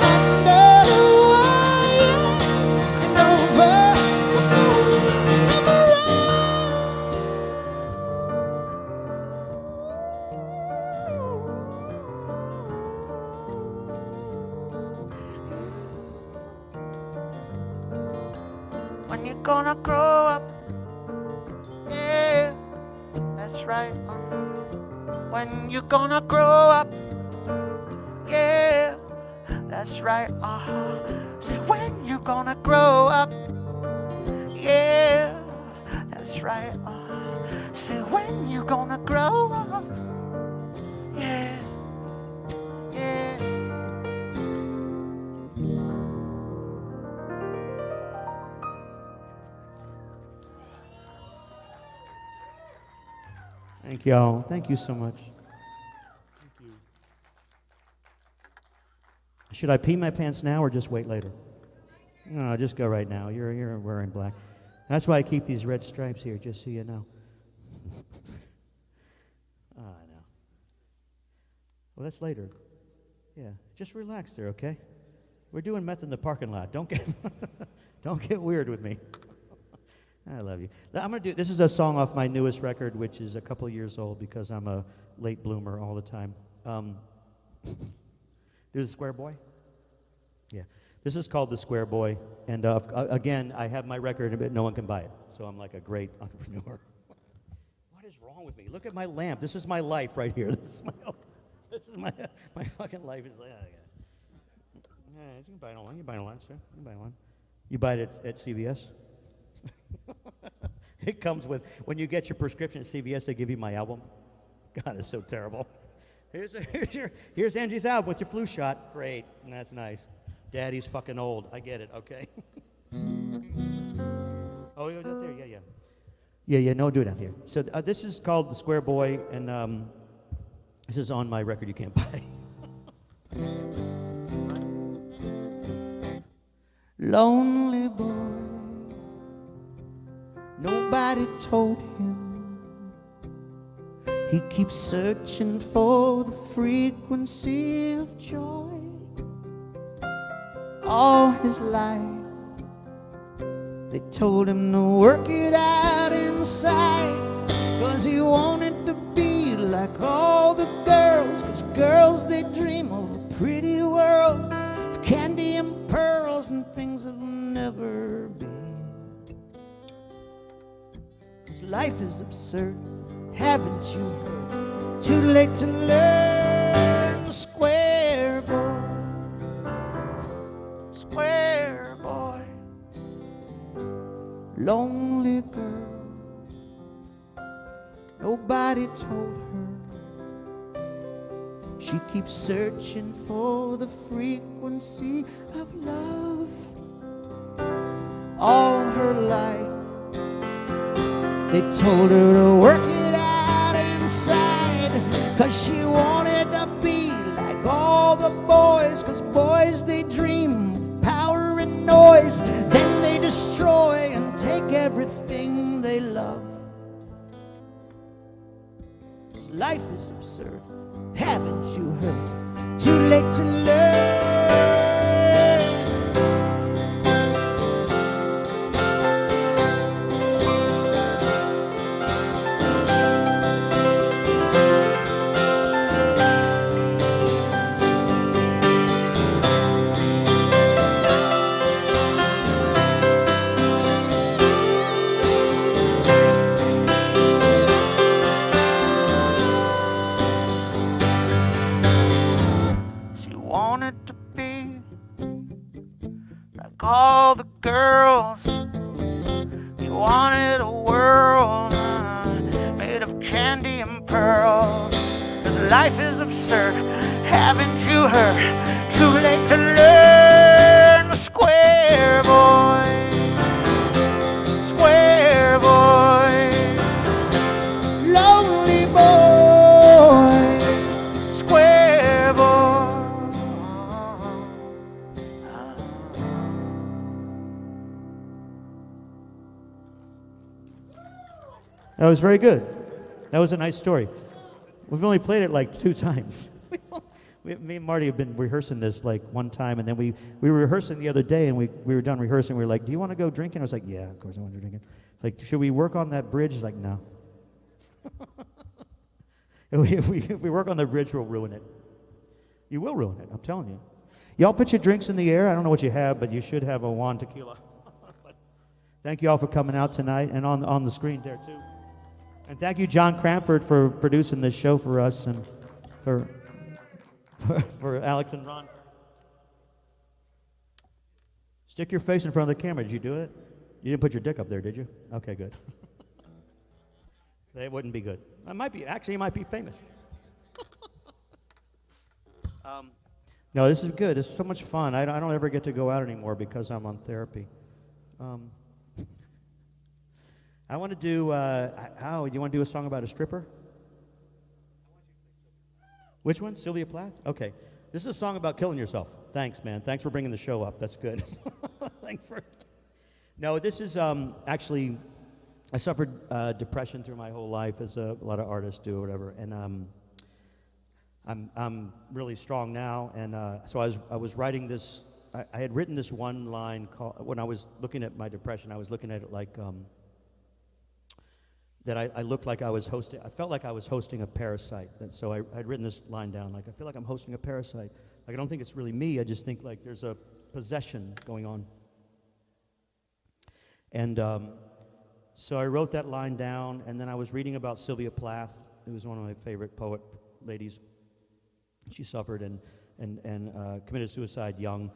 under the wire and over the moon and around. When you're gonna grow up, yeah, that's right. When you're gonna grow up, yeah, that's right. Say when you're gonna grow up, yeah, that's right. Say when you're gonna grow up, yeah, yeah. Thank y'all. Thank you so much. Thank you. Should I pee my pants now or just wait later? No, just go right now. You're wearing black. That's why I keep these red stripes here, just so you know. I know. Well, that's later. Yeah, just relax there, okay? We're doing meth in the parking lot. Don't get weird with me. I love you. I'm gonna do. This is a song off my newest record, which is a couple years old because I'm a late bloomer all the time. There's a Square Boy. Yeah, this is called The Square Boy, and again, I have my record, but no one can buy it, so I'm like a great entrepreneur. What is wrong with me? Look at my lamp. This is my life right here. This is my fucking life. Is like, yeah, you can buy one. You buy one, sir. You buy one. You buy it at CVS. It comes with, when you get your prescription at CVS, they give you my album. God, it's so terrible. Here's Angie's album with your flu shot. Great, and that's nice. Daddy's fucking old. I get it, okay. Oh, you're up there? Yeah, no, do it down here. So this is called The Square Boy, and this is on my record you can't buy. Lonely boy, nobody told him. He keeps searching for the frequency of joy. All his life, they told him to work it out inside, 'cause he wanted to be like all the girls, 'cause girls, they dream of a pretty world of candy and pearls and things that will never be. absurd. Haven't you heard? Too late to learn. Square boy, square boy, lonely girl. Nobody told her. She keeps searching for the frequency of love all her life. They told her to work it out inside, 'cause she wanted to be like all the boys. 'Cause boys, they dream of power and noise, then they destroy and take everything they love. 'Cause life is absurd. Haven't you heard? Too late to learn. All the girls, you wanted a world made of candy and pearls. 'Cause life is absurd, haven't you heard? Too late to learn. Square boy, square boy, lonely boy, square boy. That was very good. That was a nice story. We've only played it like 2 times. Me and Marty have been rehearsing this like one time, and then we were rehearsing the other day, and we were done rehearsing. We were like, "Do you want to go drinking?" I was like, "Yeah, of course I want to go drinking." Like, should we work on that bridge? He's like, "No." If we work on the bridge, we'll ruin it. You will ruin it, I'm telling you. Y'all put your drinks in the air. I don't know what you have, but you should have a JUAN Tequila. But thank you all for coming out tonight, and on the screen there too. And thank you, John Cranford, for producing this show for us, and for Alex and Ron. Stick your face in front of the camera. Did you do it? You didn't put your dick up there, did you? Okay, good. That wouldn't be good. I might be. Actually, you might be famous. No, this is good. It's so much fun. I don't ever get to go out anymore because I'm on therapy. I want to do, you want to do a song about a stripper? Which one? Sylvia Plath? Okay. This is a song about killing yourself. Thanks, man. Thanks for bringing the show up. That's good. Thanks for... No, this is actually, I suffered depression through my whole life, as a lot of artists do or whatever. And I'm really strong now. And so I was writing this, I had written this one line called, when I was looking at my depression, I was looking at it like, that I looked like I was hosting, I felt like I was hosting a parasite. And so I'd written this line down, like, I feel like I'm hosting a parasite. Like, I don't think it's really me, I just think like there's a possession going on. And so I wrote that line down, and then I was reading about Sylvia Plath, who was one of my favorite poet ladies. She suffered and committed suicide young.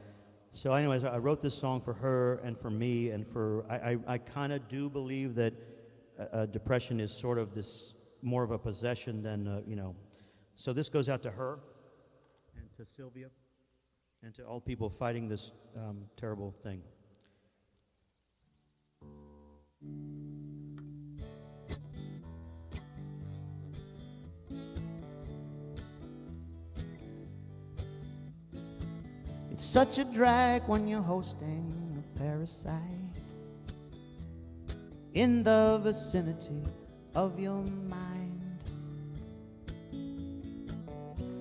So anyways, I wrote this song for her and for me, and for, I kind of do believe that depression is sort of this, more of a possession than, you know. So this goes out to her, and to Sylvia, and to all people fighting this terrible thing. It's such a drag when you're hosting a parasite in the vicinity of your mind.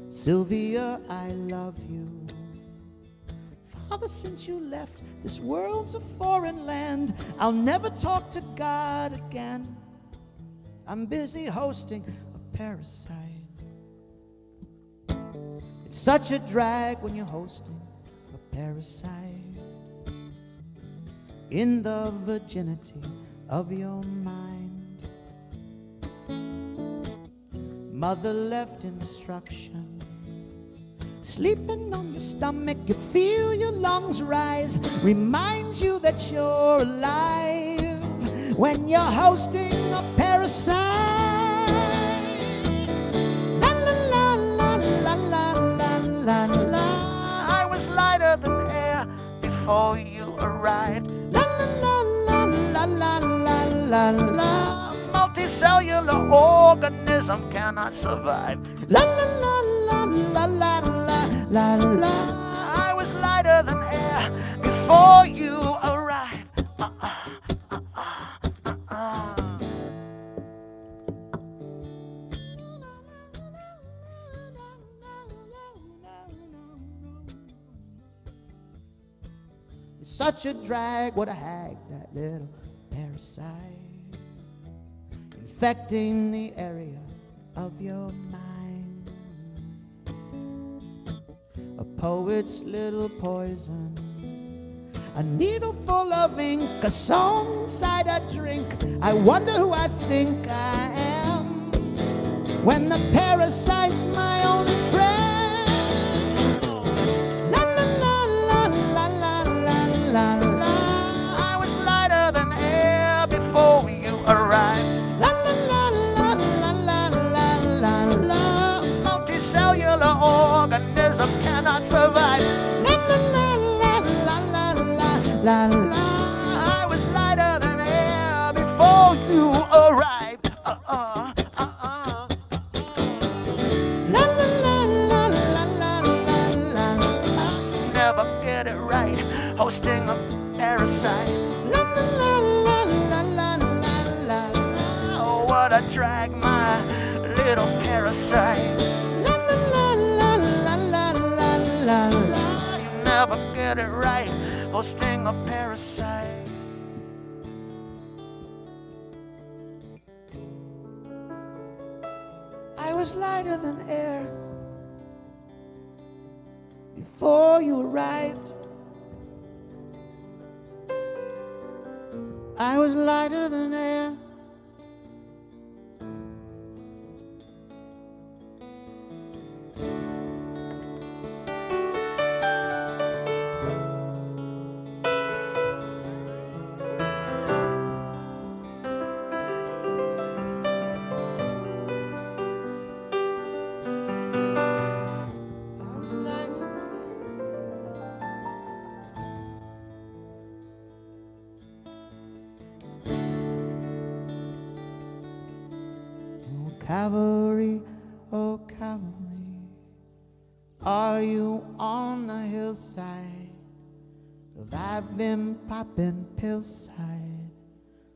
Sylvia, I love you. Father, since you left, this world's a foreign land. I'll never talk to God again. I'm busy hosting a parasite. It's such a drag when you're hosting a parasite in the virginity of your mind. Mother left instruction. Sleeping on your stomach, you feel your lungs rise. Reminds you that you're alive when you're hosting a parasite. La la la la la la la la la. I was lighter than air before you arrived. La la la la la la la la. Multicellular organism cannot survive. La la la la la la la la. I was lighter than air before you arrived. It's such a drag, what a hag, that little parasite, infecting the area of your mind. A poet's little poison, a needle full of ink, a song inside a drink. I wonder who I think I am when the parasite's my only friend. La la la la la la la la la. I was lighter than air before you arrived. La la la la la la la la la. Multicellular organism cannot survive. La la la la la la la la. I was lighter than air before you arrived. La la la la la la la la. Never get it right, hosting a parasite. La la la la la la la la. Oh, what a drag, my little parasite. La la la la la la la la. You never get it right, hosting a parasite. I was lighter than air before you arrived. I was lighter than air. Cavalry, oh cavalry, are you on the hillside? 'Cause I've been popping pillside.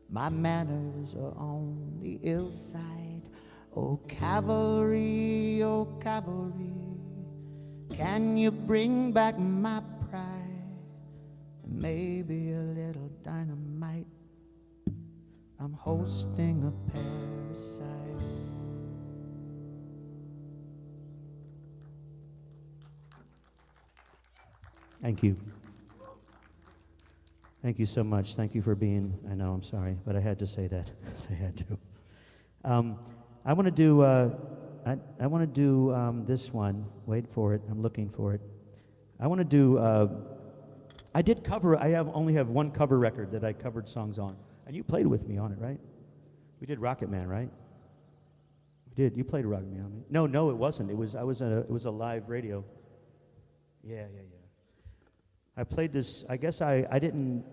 My manners are on the ill side. Oh cavalry, can you bring back my pride? Maybe a little dynamite. I'm hosting a parasite. Thank you. Thank you so much. Thank you for being, I know, I'm sorry, but I had to say that. I had to. I want to do, I want to do this one. Wait for it. I'm looking for it. I want to do, I did cover, only have one cover record that I covered songs on. And you played with me on it, right? We did Rocket Man, right? We did. You played Rocket Man on me. No, it wasn't. It was a live radio. Yeah. I played this. I guess I didn't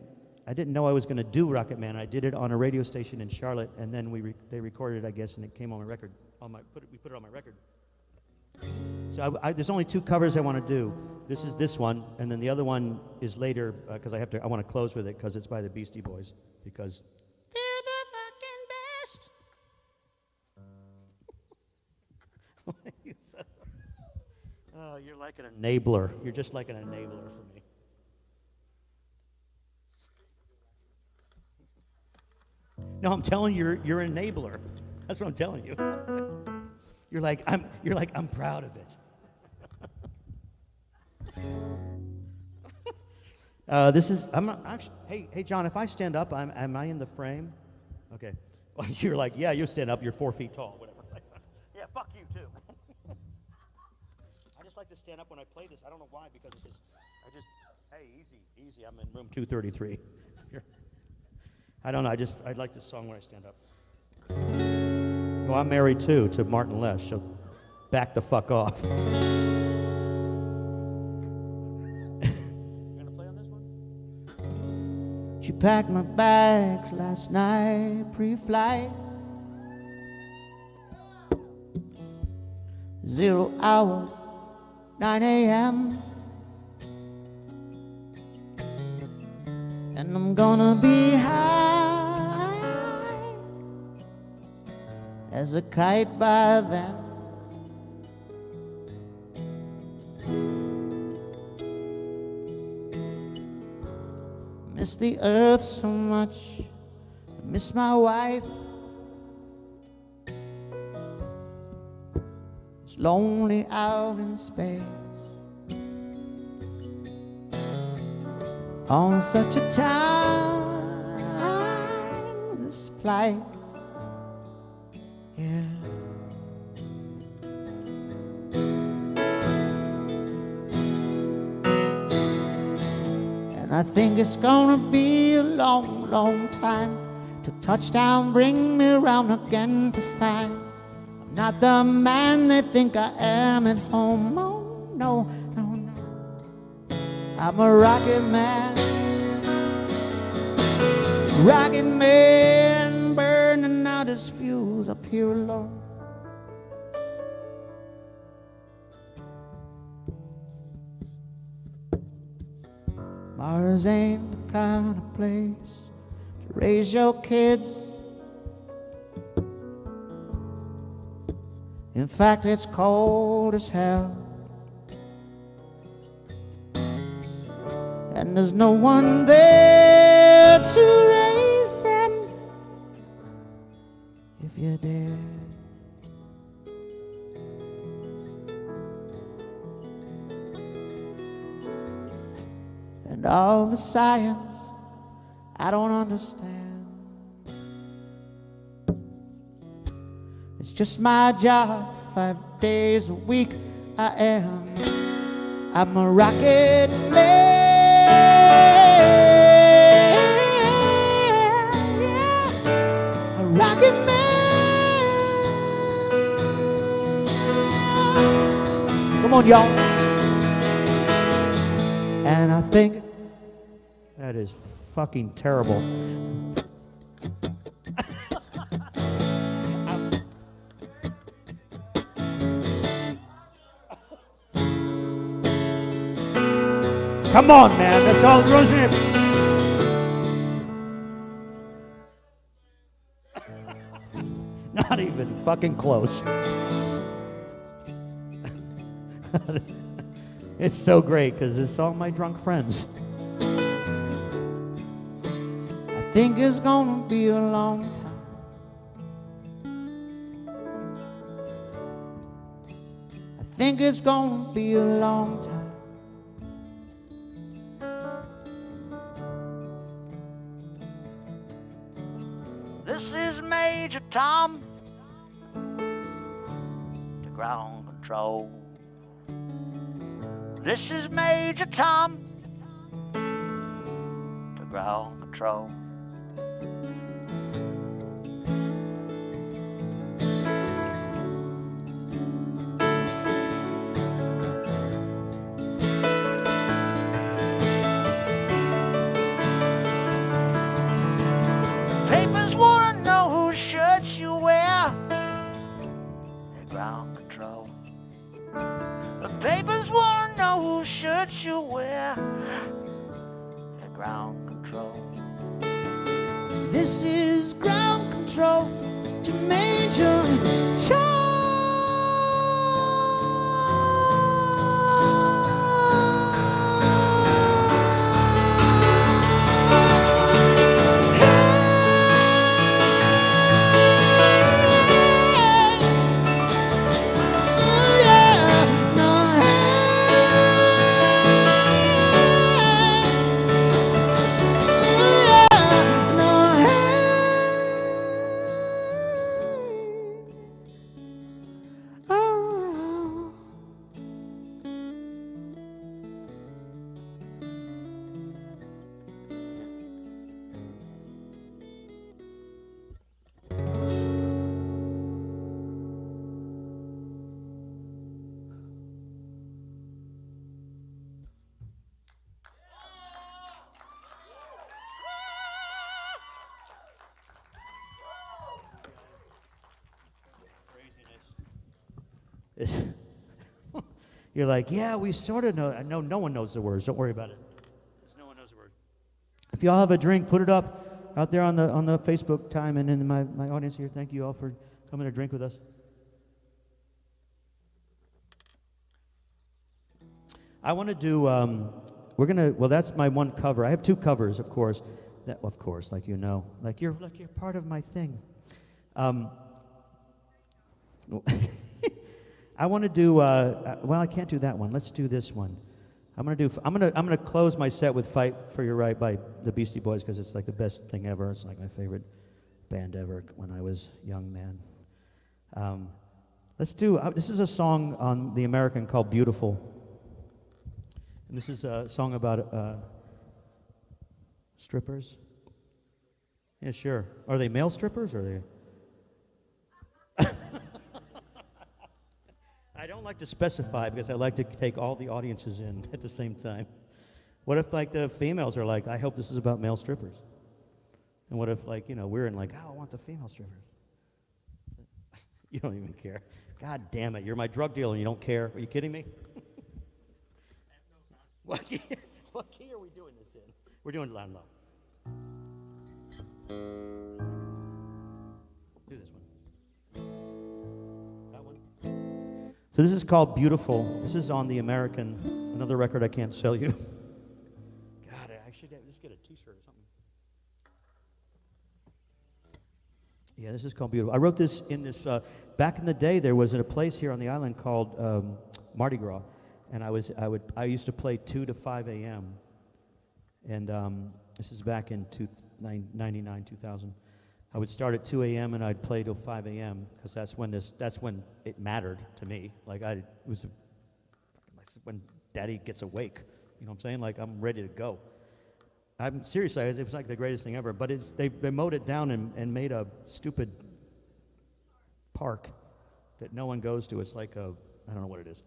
know I was going to do Rocket Man. I did it on a radio station in Charlotte, and then they recorded it, I guess, and it came on my record. We put it on my record. So there's only two covers I want to do. This is this one, and then the other one is later because I want to close with it because it's by the Beastie Boys because they're the fucking best. Oh, you're like an enabler. You're just like an enabler for me. No, I'm telling you, you're an enabler. That's what I'm telling you. You're like I'm proud of it. This is. I'm not actually. Hey, John. If I stand up, am I in the frame? Okay. Well, you're like, yeah, you stand up. You're 4 feet tall. Whatever. Yeah, fuck you. like to stand up when I play this. I don't know why, because it's just, hey, easy. I'm in room 233. I don't know. I like this song when I stand up. Well, I'm married too to Martin Lesh, so back the fuck off. You gonna play on this one? She packed my bags last night, pre-flight. 0 hour, 9 a.m. And I'm gonna be high as a kite by then. Miss the earth so much, I miss my wife. It's lonely out in space on such a timeless flight. Yeah. And I think it's gonna be a long, long time till touchdown bring me around again to find I'm not the man they think I am at home. Oh, no, no, no. I'm a rocket man. Rocket man burning out his fuse up here alone. Mars ain't the kind of place to raise your kids. In fact, it's cold as hell. And there's no one there to raise them if you're dead. And all the science I don't understand. It's just my job, 5 days a week I'm a rocket man. Yeah, a rocket man. Come on, y'all. And I think That is fucking terrible. Come on, man. That's all Roseanne. Not even fucking close. It's so great because it's all my drunk friends. I think it's gonna be a long time. I think it's gonna be a long time. This is Major Tom to ground control. This is Major Tom to ground control. Papers wanna know whose shirt you wear. At ground control. The papers wanna know whose shirt you wear. At ground control. This is ground control to Major Tom. You're like, yeah, we sort of know. No one knows the words. Don't worry about it. No one knows the words. If y'all have a drink, put it up out there on the Facebook time and in my audience here. Thank you all for coming to drink with us. I want to do. Well, that's my one cover. I have two covers, of course. Of course, like you know, like you're part of my thing. I want to do. Well, I can't do that one. Let's do this one. I'm gonna close my set with "Fight for Your Right" by the Beastie Boys because it's like the best thing ever. It's like my favorite band ever when I was a young man. Let's do. This is a song on the American called "Beautiful," and this is a song about strippers. Yeah, sure. Are they male strippers or are they? I don't like to specify because I like to take all the audiences in at the same time. What if, like, the females are like, I hope this is about male strippers? And what if, like, you know, we're in like, oh, I want the female strippers. You don't even care. God damn it, you're my drug dealer and you don't care. Are you kidding me? What key are we doing this in? We're doing it loud and low. Do this one. That one. So this is called Beautiful. This is on the American, another record I can't sell you. God, I should just get a t-shirt or something. Yeah, this is called Beautiful. I wrote this in this, back in the day there was a place here on the island called Mardi Gras. And I used to play 2 to 5 a.m. And this is back in 99, 2000. I would start at 2 a.m. and I'd play till 5 a.m. because that's when it mattered to me. Like when Daddy gets awake. You know what I'm saying? Like I'm ready to go. I'm seriously, it was like the greatest thing ever. But they mowed it down and made a stupid park that no one goes to. It's like I don't know what it is.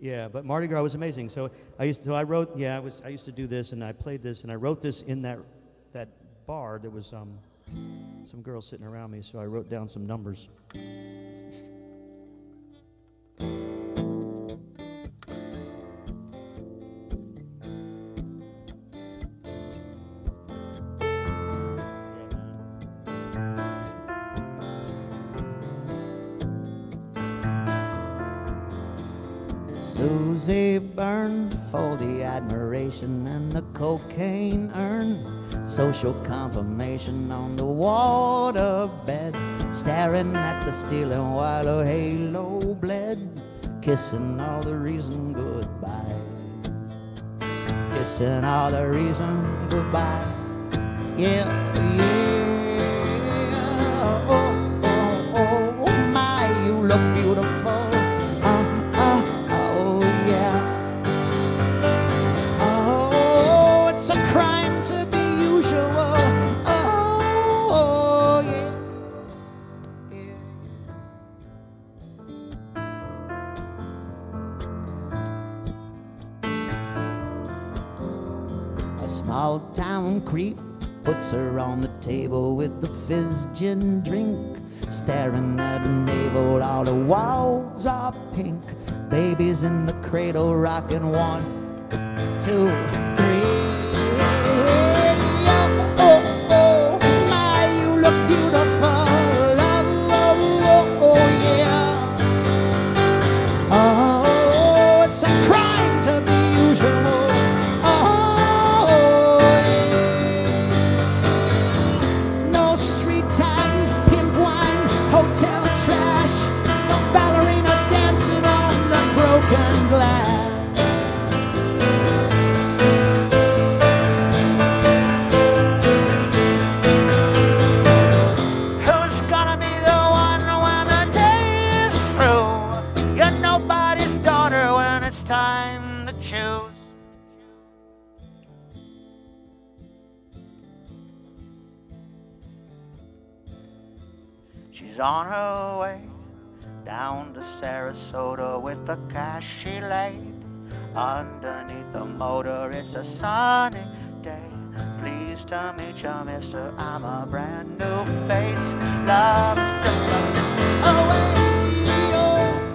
Yeah, but Mardi Gras was amazing. So I used to do this and I played this and I wrote this in that bar. There was some girls sitting around me, so I wrote down some numbers. Susie burned for the admiration and the cocaine earned social confirmation on the waterbed, staring at the ceiling while her halo bled, kissing all the reason goodbye, kissing all the reason goodbye. Yeah, yeah. Oh, my, you look beautiful. Small-town creep puts her on the table with the fizz gin drink, staring at her navel. All the walls are pink. Baby's in the cradle rocking 1, 2, 3. Oh, my, you look beautiful. Oh, yeah. Oh, it's a crime to be usual. Hotel trash, no ballerina dancing on the broken glass. Who's gonna be the one when the day is through? You're nobody's daughter when it's time to choose. She's on her way down to Sarasota with the cash she laid underneath the motor. It's a sunny day. Please tell me, mister, I'm a brand new face. Love is just a away. Oh.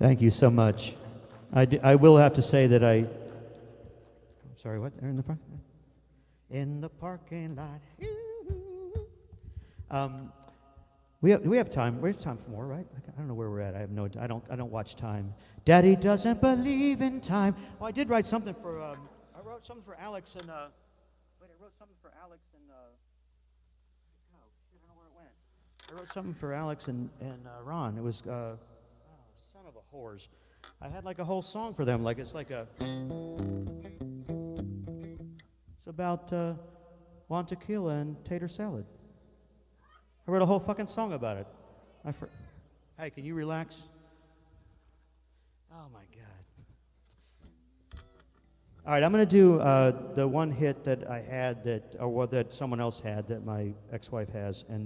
Thank you so much. I will have to say that I'm sorry, what? They're in the front? In the parking lot. We have time. We have time for more, right? I don't know where we're at. I have no. I don't watch time. Daddy doesn't believe in time. Oh, I did write something for. I wrote something for Alex and. Wait, I wrote something for Alex and. Oh shit! I don't know where it went. I wrote something for Alex and Ron. It was. Son of a whores. I had like a whole song for them. Like it's like a. It's about JUAN Tequila and tater salad. I wrote a whole fucking song about it. Hey, can you relax? Oh my God. All right, I'm gonna do the one hit that I had that someone else had that my ex-wife has, and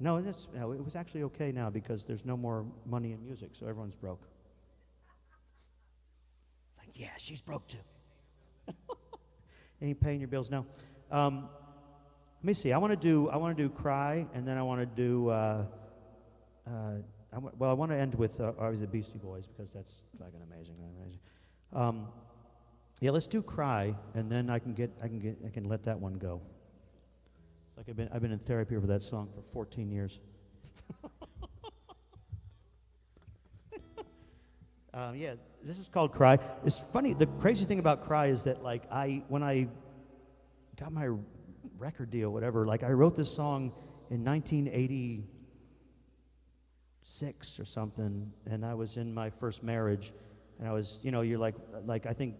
no, it was actually okay now because there's no more money in music, so everyone's broke. Like, yeah, she's broke too. Ain't paying your bills now. Let me see. I want to do "Cry," and then I want to do. I want to end with obviously the Beastie Boys because that's fucking amazing. Yeah, let's do "Cry," and then I can let that one go. Like I've been in therapy over that song for 14 years. Yeah, this is called "Cry." It's funny. The crazy thing about "Cry" is that like when I got my record deal, whatever, like I wrote this song in 1986 or something, and I was in my first marriage, and I was, you're like I think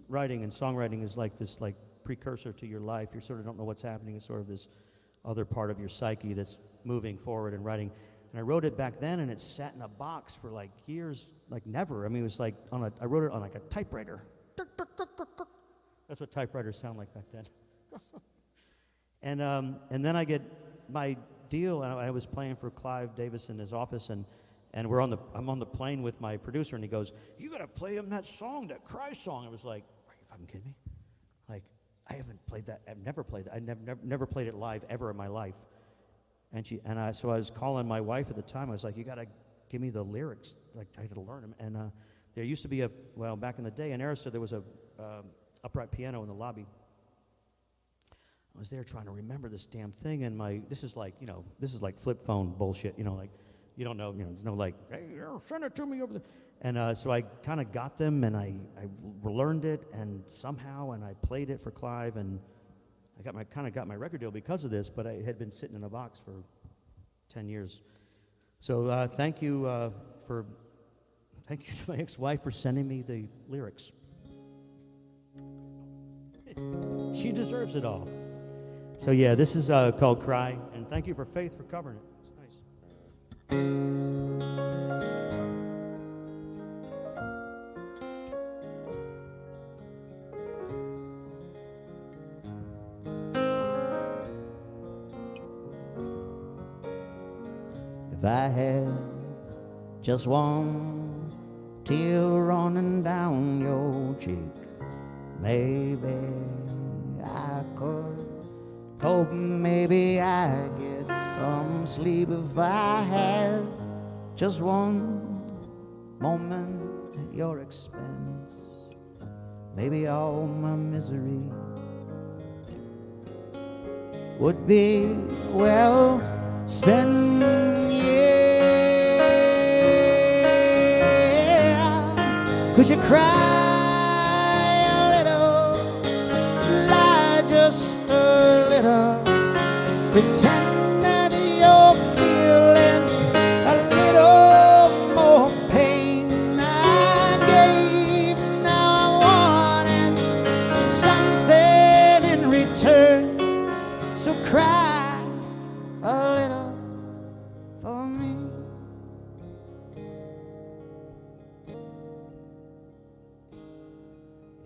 writing and songwriting is like this like precursor to your life. You sort of don't know what's happening. It's sort of this other part of your psyche that's moving forward and writing. And I wrote it back then, and it sat in a box for like years, like never. I mean, it was like I wrote it on like a typewriter. That's what typewriters sound like back then. And then I get my deal, and I was playing for Clive Davis in his office, and I'm on the plane with my producer, and he goes, "You gotta play him that song, that Cry song." I was like, "Are you fucking kidding me? Like, I haven't played that. I've never played that. I never played it live ever in my life." So I was calling my wife at the time. I was like, "You gotta give me the lyrics. Like, I had to learn them." And there used to be back in the day in Arista, there was a upright piano in the lobby. I was there trying to remember this damn thing, and this is like flip phone bullshit, like you don't know, there's no like, "Hey, send it to me over there." And so I kind of got them, and I learned it, and somehow, and I played it for Clive, and I got my record deal because of this, but I had been sitting in a box for 10 years. So thank you to my ex-wife for sending me the lyrics. She deserves it all. So yeah, this is called "Cry," and thank you for Faith for covering it. It's nice. If I had just one tear running down your cheek, maybe I could hope maybe I'd get some sleep. If I had just one moment at your expense, maybe all my misery would be well spent. Yeah, could you cry a little, lie just a little, pretend that you're feeling a little more pain I gave. Now I wanted something in return, so cry a little for me.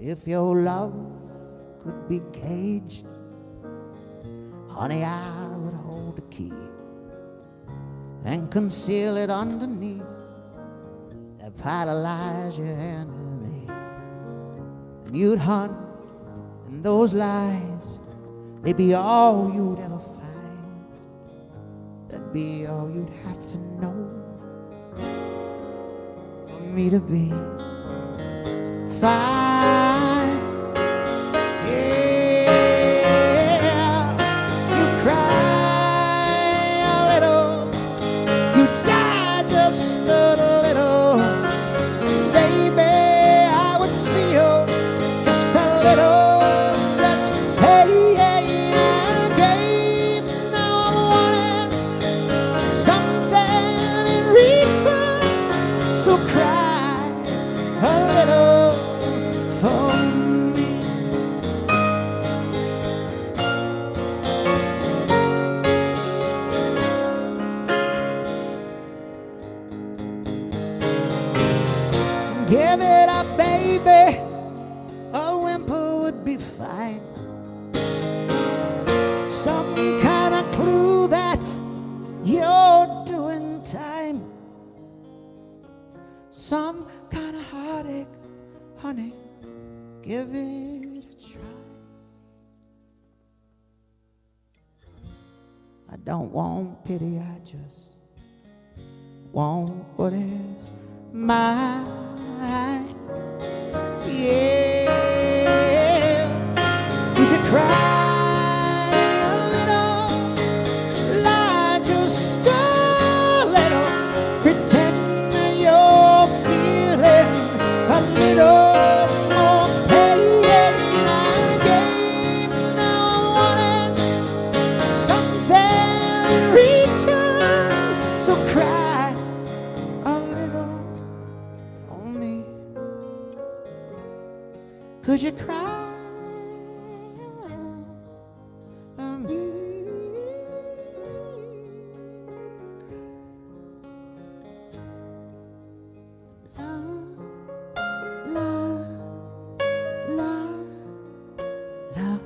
If your love could be caged, honey, I would hold the key and conceal it underneath that pile of lies you handed me. And you'd hunt, and those lies, they'd be all you'd ever find. That'd be all you'd have to know. me to be fine. Yeah, you cry a little, you die just a little, baby. I would feel just a little less pain and gain. Now I'm wanting something in return, so cry a little for me. Give it up, baby. A whimper would be fine. Some kind of clue that you're doing time. Some kind of heartache, honey, give it a try. I don't want pity, I just want what is mine. Yeah, you should cry a little, lie just a little, pretend that you're feeling a little more pain and gain. Now I'm wanting something in return, so cry a little on me. Could you cry on me? La, la, la, la.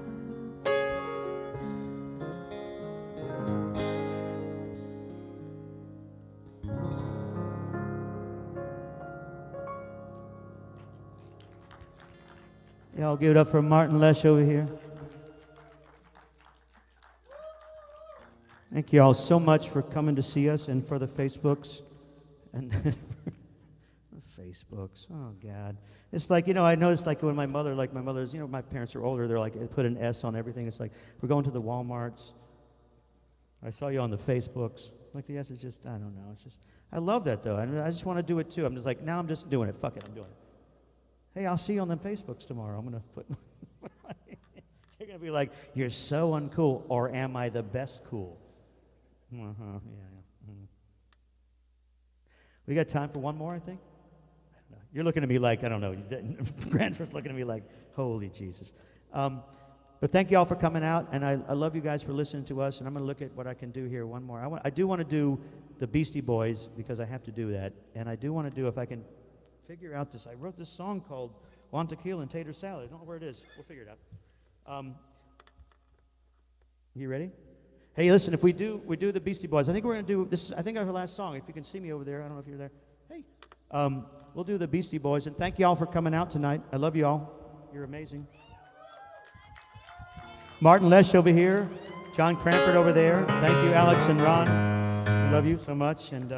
Y'all give it up for Martin Lesh over here. Thank you all so much for coming to see us and for the Facebooks. And Facebooks, oh God. It's like, you know, I noticed like when my mother's, you know, my parents are older, they're like, they put an S on everything. It's like, we're going to the Walmarts. I saw you on the Facebooks. Like the S is just, I don't know, it's just, I love that though. I just want to do it too. I'm just like, now I'm just doing it. Fuck it, I'm doing it. Hey, I'll see you on the Facebooks tomorrow. I'm going to put, you're going to be like, you're so uncool, or am I the best cool? Yeah. Mm-hmm. We got time for one more, I think? I don't know. You're looking at me like, I don't know. Grandford's looking at me like, holy Jesus. But thank you all for coming out, and I love you guys for listening to us, and I'm going to look at what I can do here. One more. I do want to do the Beastie Boys, because I have to do that, and I do want to do, if I can figure out this. I wrote this song called JUAN Tequila and Tater Salad. I don't know where it is. We'll figure it out. You ready? Hey, listen, if we do the Beastie Boys, I think we're going to do this. I think our last song. If you can see me over there, I don't know if you're there. Hey, we'll do the Beastie Boys, and thank you all for coming out tonight. I love you all. You're amazing. Martin Lesh over here, John Cranford over there. Thank you, Alex and Ron. I love you so much. And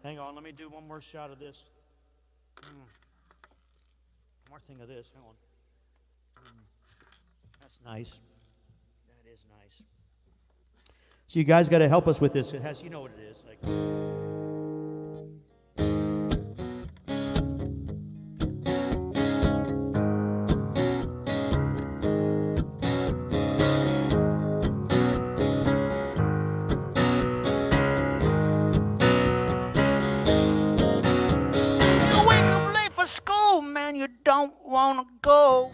hang on, let me do one more shot of this. One more thing of this. Hang on. That's nice. That is nice. So you guys got to help us with this. It has, you know what it is. Like. You don't want to go.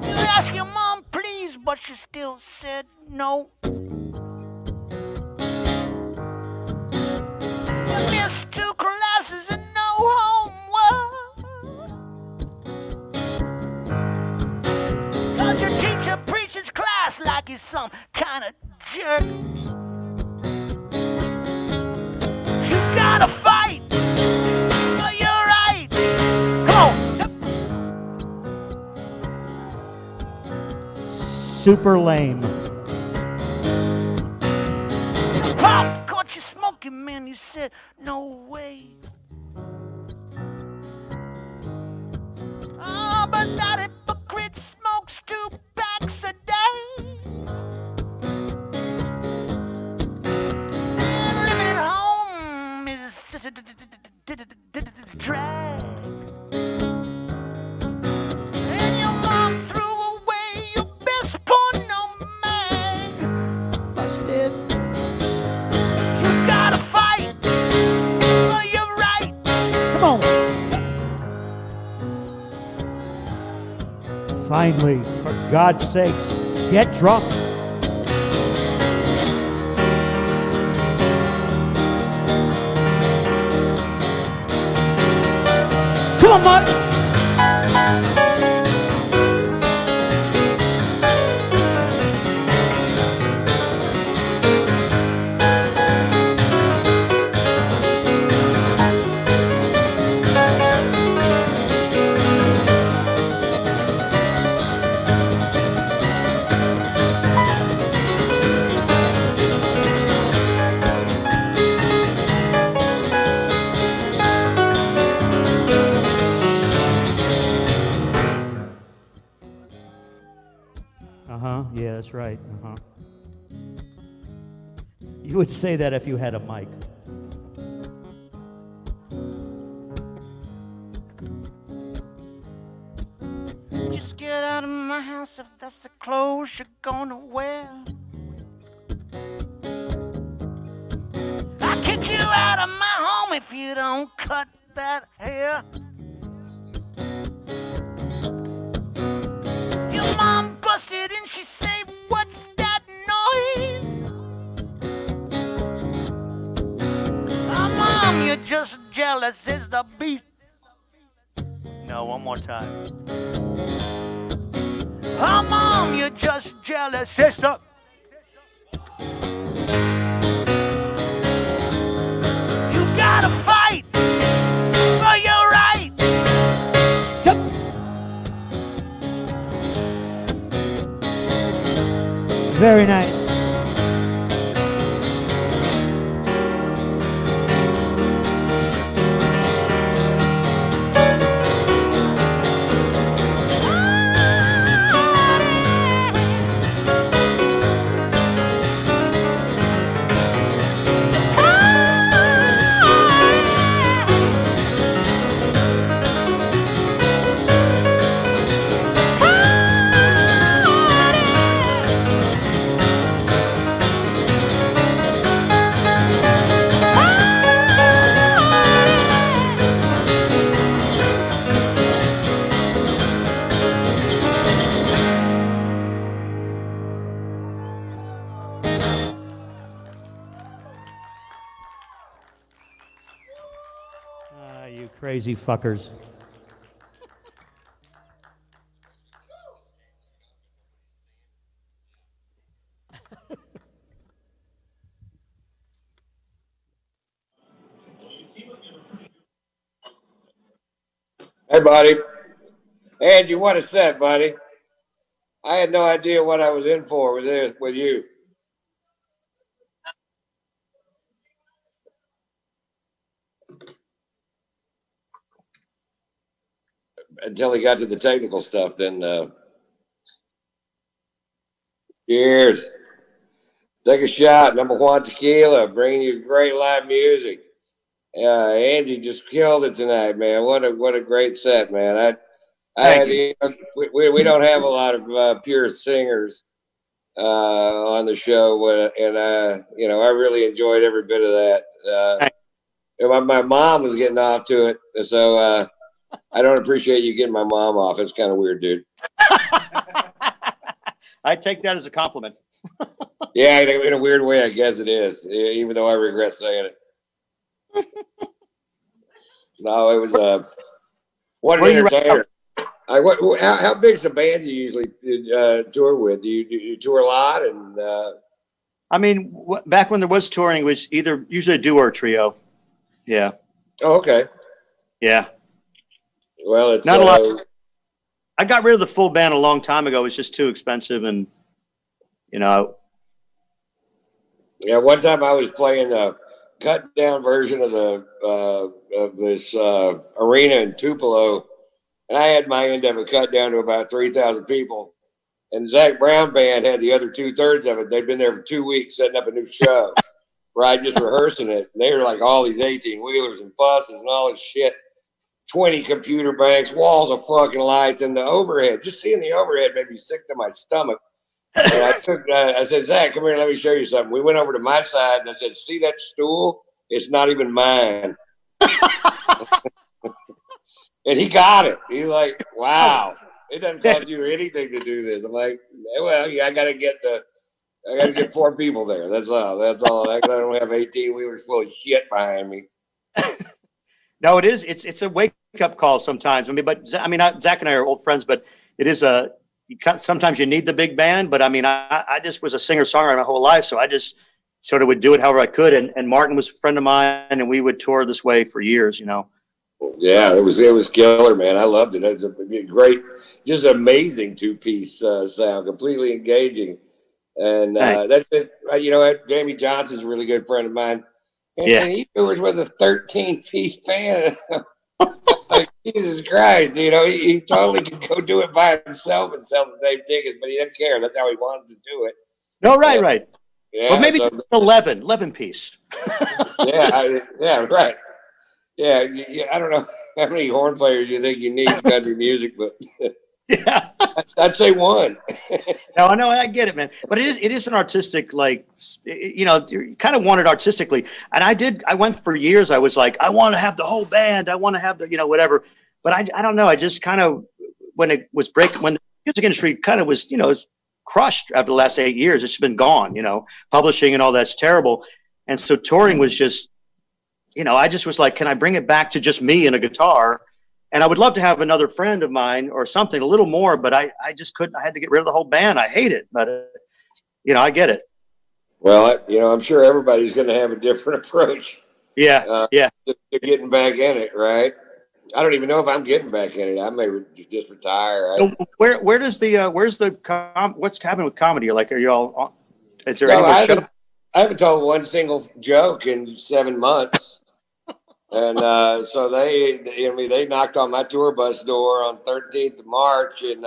You ask your mom please, but she still said no. You missed 2 classes and no homework, 'cause your teacher preaches class like he's some kind of jerk. You gotta fight. Super lame. Pop caught you smoking, man. You Finally, for God's sakes, get drunk. Come on, Mark. Yeah, that's right. You would say that if you had a mic. Just get out of my house if that's the clothes you're gonna wear. I'll kick you out of my home if you don't cut that hair. Your mom busted and she said, what's that noise? Oh, Mom, you're just jealous, it's the beat. No, one more time. Oh, Mom, you're just jealous, sister. You gotta fight for your right. Very nice. You crazy fuckers. Hey, buddy. Angie, what a set, buddy. I had no idea what I was in for with this, with you. Until he got to the technical stuff, then cheers. Take a shot. Number JUAN Tequila, bringing you great live music. Angie just killed it tonight, man. What a great set, man. We don't have a lot of pure singers on the show, and I really enjoyed every bit of that. My mom was getting off to it, so I don't appreciate you getting my mom off. It's kind of weird, dude. I take that as a compliment. Yeah, in a weird way, I guess it is, even though I regret saying it. No, it was what an entertainer. How big's the band you usually tour with? Do you tour a lot? And I mean, back when there was touring, it was usually a duo or trio. Yeah. Oh, okay. Yeah. Well, it's not a lot. I got rid of the full band a long time ago. It was just too expensive, and Yeah, one time I was playing the cut down version of this arena in Tupelo, and I had my end of it cut down to about 3,000 people, and Zach Brown band had the other 2/3 of it. They'd been there for 2 weeks setting up a new show, right? Just rehearsing it. And they were like all these 18-wheelers and buses and all this shit. 20 computer banks, walls of fucking lights, and the overhead. Just seeing the overhead made me sick to my stomach. And I said, Zach, come here, let me show you something. We went over to my side, and I said, see that stool? It's not even mine. And he got it. He's like, wow. It doesn't cost you anything to do this. I'm like, well, yeah, I got to get 4 people there. That's all. I don't have 18 wheelers full of shit behind me. No, it is. It's a wake up call sometimes. Zach and I are old friends, but it is sometimes you need the big band. But I just was a singer songwriter my whole life, so I just sort of would do it however I could. And Martin was a friend of mine, and we would tour this way for years. Yeah, it was killer, man. I loved it. It was a great, just amazing 2-piece sound, completely engaging. And that's it. Jamie Johnson's a really good friend of mine. And he tours with a 13-piece band. Like, Jesus Christ, he totally could go do it by himself and sell the same tickets, but he didn't care. That's how he wanted to do it. No, right. Yeah, well, maybe 11 piece. yeah, right. Yeah, I don't know how many horn players you think you need in country music, but yeah, I'd say 1. No, I know, I get it, man. But it is an artistic, you kind of want it artistically. And I went for years. I was like, I want to have the whole band. I want to have the, whatever. But I don't know. I just kind of, when the music industry kind of was, crushed after the last 8 years, it's been gone, publishing and all that's terrible. And so touring was just, I just was like, can I bring it back to just me and a guitar? And I would love to have another friend of mine or something, a little more, but I just couldn't. I had to get rid of the whole band. I hate it, but, I get it. Well, I'm sure everybody's going to have a different approach. Yeah. To getting back in it, right? I don't even know if I'm getting back in it. I may just retire. Where does what's happening with comedy? Like, are you all on? Is there any more show? I haven't told one single joke in 7 months. And so they knocked on my tour bus door on 13th of March in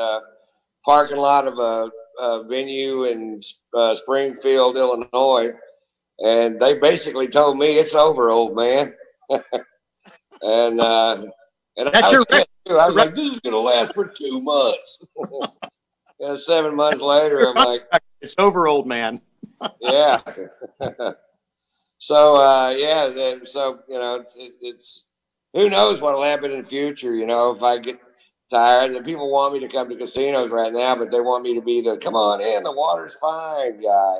parking lot of a venue in Springfield, Illinois. And they basically told me, it's over, old man. and that's your I was like, this is going to last for 2 months. And 7 months later, I'm like, it's over, old man. Yeah. So it's who knows what'll happen in the future. If I get tired, and people want me to come to casinos right now, but they want me to be the come on in, the water's fine guy.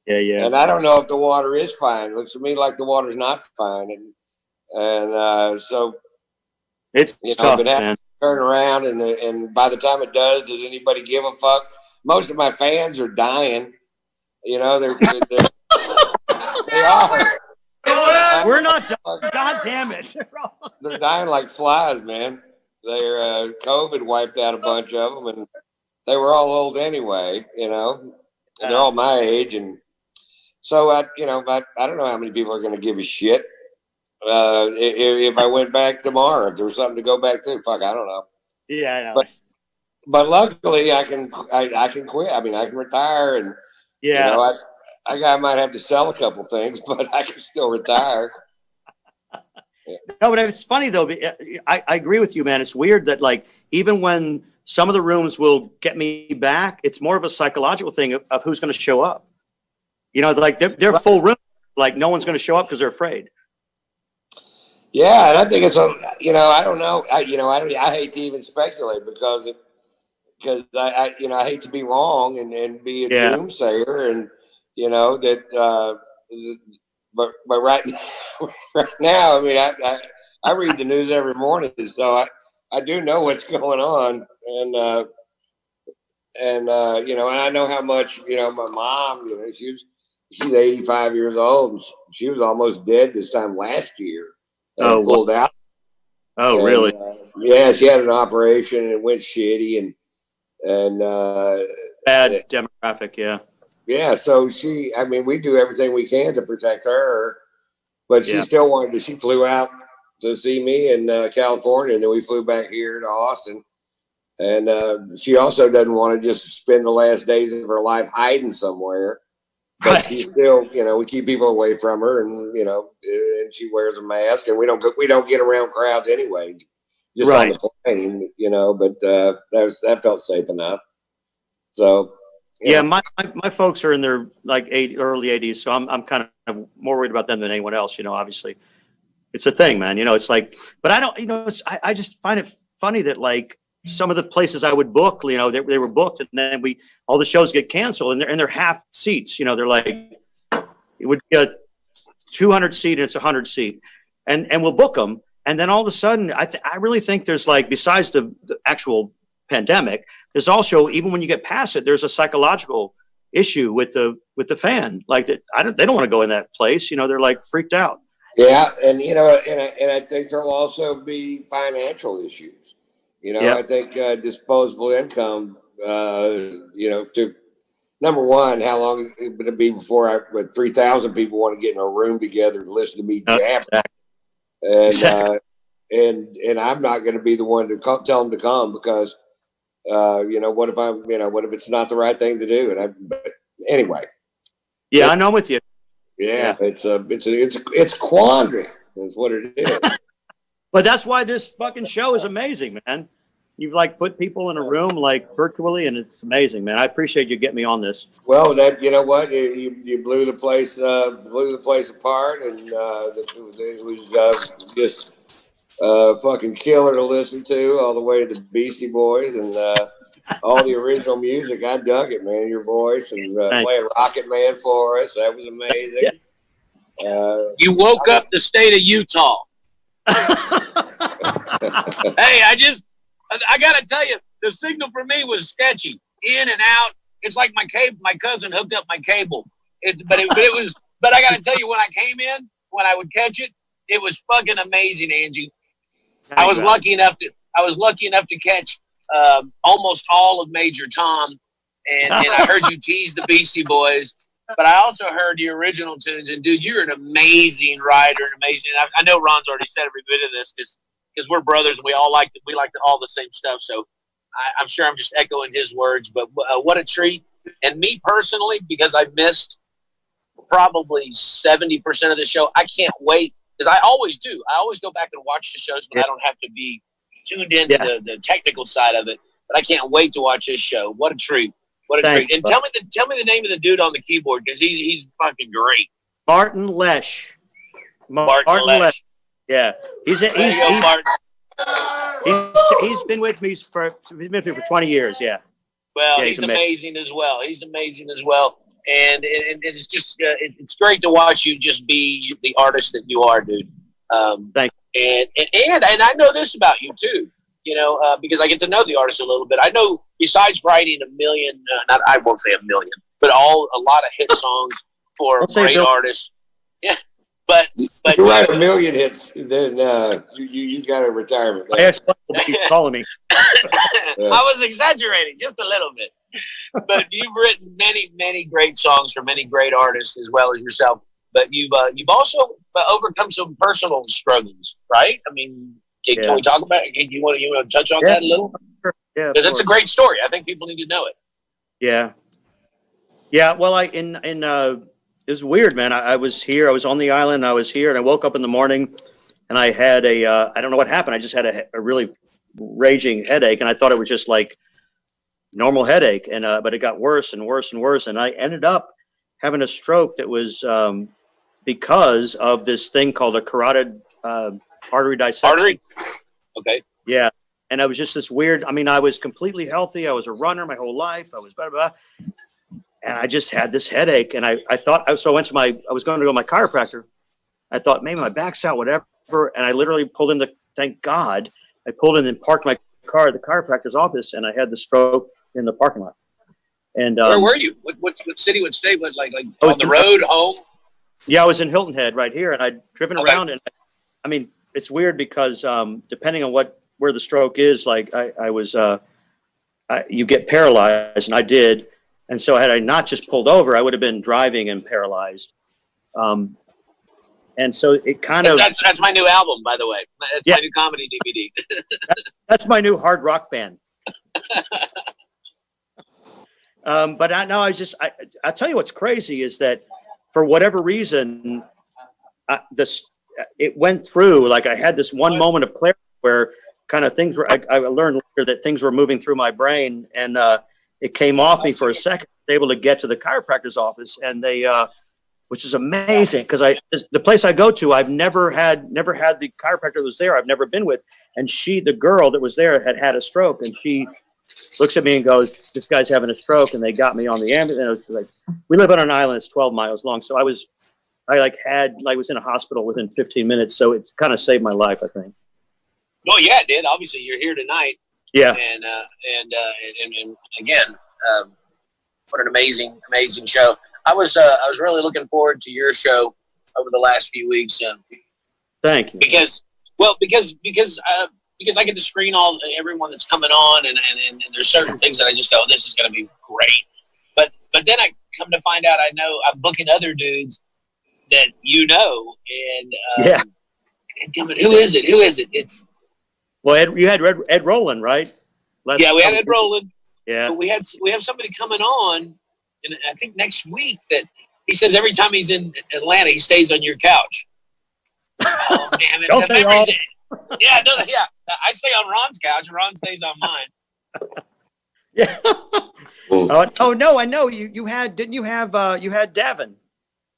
Yeah. And I don't know if the water is fine. It looks to me like the water's not fine, and so it's tough, but man. Turn around, and by the time it does anybody give a fuck? Most of my fans are dying. They're they are. We're not done. God damn it. They're dying like flies, man. They're COVID wiped out a bunch of them, and they were all old anyway, and they're all my age, and so I don't know how many people are going to give a shit if I went back tomorrow. If there was something to go back to, fuck, I don't know. Yeah, I know. But luckily, I can quit. I can retire, and I might have to sell a couple things, but I can still retire. No, but it's funny though. I agree with you, man. It's weird that even when some of the rooms will get me back, it's more of a psychological thing of who's going to show up. They're full room. Like no one's going to show up because they're afraid. Yeah, and I think it's I don't know. I hate to even speculate because I hate to be wrong and be a doomsayer and but right now, I read the news every morning, so I do know what's going on, and I know how much my mom, she's 85 years old, and she was almost dead this time last year. Pulled out. Oh, really? Yeah, she had an operation and it went shitty and bad demographic. Yeah. Yeah. So we do everything we can to protect her, but she still wanted to. She flew out to see me in California, and then we flew back here to Austin. And she also doesn't want to just spend the last days of her life hiding somewhere. But she still, we keep people away from her, and and she wears a mask, and we don't get around crowds anyway, just on the plane, But that felt safe enough. So my folks are in their early 80s, so I'm kind of more worried about them than anyone else. Obviously, it's a thing, man. It's like, but I don't, I just find it funny that some of the places I would book, you know, they were booked, and then all the shows get canceled, and they're half seats. You know, they're like, it would be a 200 seat and it's 100 seat, and we'll book them, and then all of a sudden, I really think there's like, besides the actual pandemic, there's also, even when you get past it, there's a psychological issue with the fan, like that. They don't want to go in that place. You know, they're like freaked out. Yeah, and you know, and I think there'll also be financial issues. You know, I think disposable income. You know, to number one, how long is it going to be before 3,000 people want to get in a room together to listen to me jam? And and I'm not going to be the one to tell them to come, because you know, what if it's not the right thing to do? But anyway. Yeah, I know, I'm with you. Yeah, it's quandary. That's what it is. But that's why this fucking show is amazing, man. You've like put people in a room like virtually, and it's amazing, man. I appreciate you getting me on this. Well, you know what, you blew the place apart, and it was just fucking killer to listen to, all the way to the Beastie Boys and all the original music. I dug it, man. Your voice and playing Rocket Man for us, that was amazing. You woke up the state of Utah. Hey, I gotta tell you, the signal for me was sketchy, in and out. It's like my cousin hooked up my cable. But I gotta tell you, when I came in, when I would catch it, it was fucking amazing, Angie. I was lucky enough to catch almost all of Major Tom, and I heard you tease the Beastie Boys, but I also heard the original tunes. And dude, you're an amazing writer, and amazing. I know Ron's already said every bit of this because we're brothers and we like all the same stuff. So I'm sure I'm just echoing his words. But what a treat! And me personally, because I missed probably 70% of the show, I can't wait, because I always do. I always go back and watch the shows when I don't have to be tuned into the technical side of it. But I can't wait to watch this show. What a treat! What a treat! And tell me the name of the dude on the keyboard, because he's fucking great. Martin Lesh. Martin Lesh. Yeah, he's been with me for 20 years. Yeah. Well, he's amazing as well. He's amazing as well. And it's just it's great to watch you just be the artist that you are, dude. Thank you. And I know this about you too. You know, because I get to know the artist a little bit. I know, besides writing a million, I won't say a million, but a lot of hit songs for great artists. Yeah, but you write a million hits, then you got a retirement. I explained what you're calling me. I was exaggerating just a little bit, but you've written many great songs for many great artists as well as yourself. But you've also overcome some personal struggles, right? I mean, can we talk about it? You want to touch on that a little? Yeah, because it's a great story. I think people need to know it. Yeah. Well, it was weird, man. I was here. I was on the island. I was here, and I woke up in the morning, and I had I don't know what happened. I just had a really raging headache, and I thought it was just like normal headache, and but it got worse and worse and worse, and I ended up having a stroke that was because of this thing called a carotid artery dissection. Artery? Okay. Yeah. And I was just this weird, I mean, I was completely healthy. I was a runner my whole life. I was blah, blah, blah. And I just had this headache. And I thought, so I was going to go to my chiropractor. I thought, maybe my back's out, whatever. And I literally pulled in thank God, I pulled in and parked my car at the chiropractor's office, and I had the stroke in the parking lot. And where were you? What city, what state? Like on the road, home? Yeah, I was in Hilton Head right here, and I'd driven around. And I mean, it's weird because depending on where the stroke is, like I was, you get paralyzed, and I did. And so had I not just pulled over, I would have been driving and paralyzed. And so it kind of... That's my new album, by the way. That's my new comedy DVD. That's my new hard rock band. But I'll tell you what's crazy is that for whatever reason, it went through, like I had this one moment of clarity where kind of things were, I learned later that things were moving through my brain, and it came off me for a second. I was able to get to the chiropractor's office, and they, which is amazing because the place I go to, I've never had the chiropractor that was there. I've never been with, And the girl that was there had a stroke, and she looks at me and goes, "This guy's having a stroke," and they got me on the ambulance. And it was like, we live on an island; it's 12 miles long. So I was in a hospital within 15 minutes. So it kind of saved my life, I think. Well, yeah, it did. Obviously, you're here tonight. Yeah. And again, what an amazing show. I was really looking forward to your show over the last few weeks. Thank you. Because I get to screen everyone that's coming on, and there's certain things that I just go, this is going to be great. But then I come to find out I'm booking other dudes that and yeah. Who is it? It's you had Ed Rowland, right? We had Ed Rowland. Yeah. But we have somebody coming on, and I think next week that he says every time he's in Atlanta, he stays on your couch. Oh, damn it. Yeah. I stay on Ron's couch, and Ron stays on mine. Yeah. Oh, no, I know. You had Davin.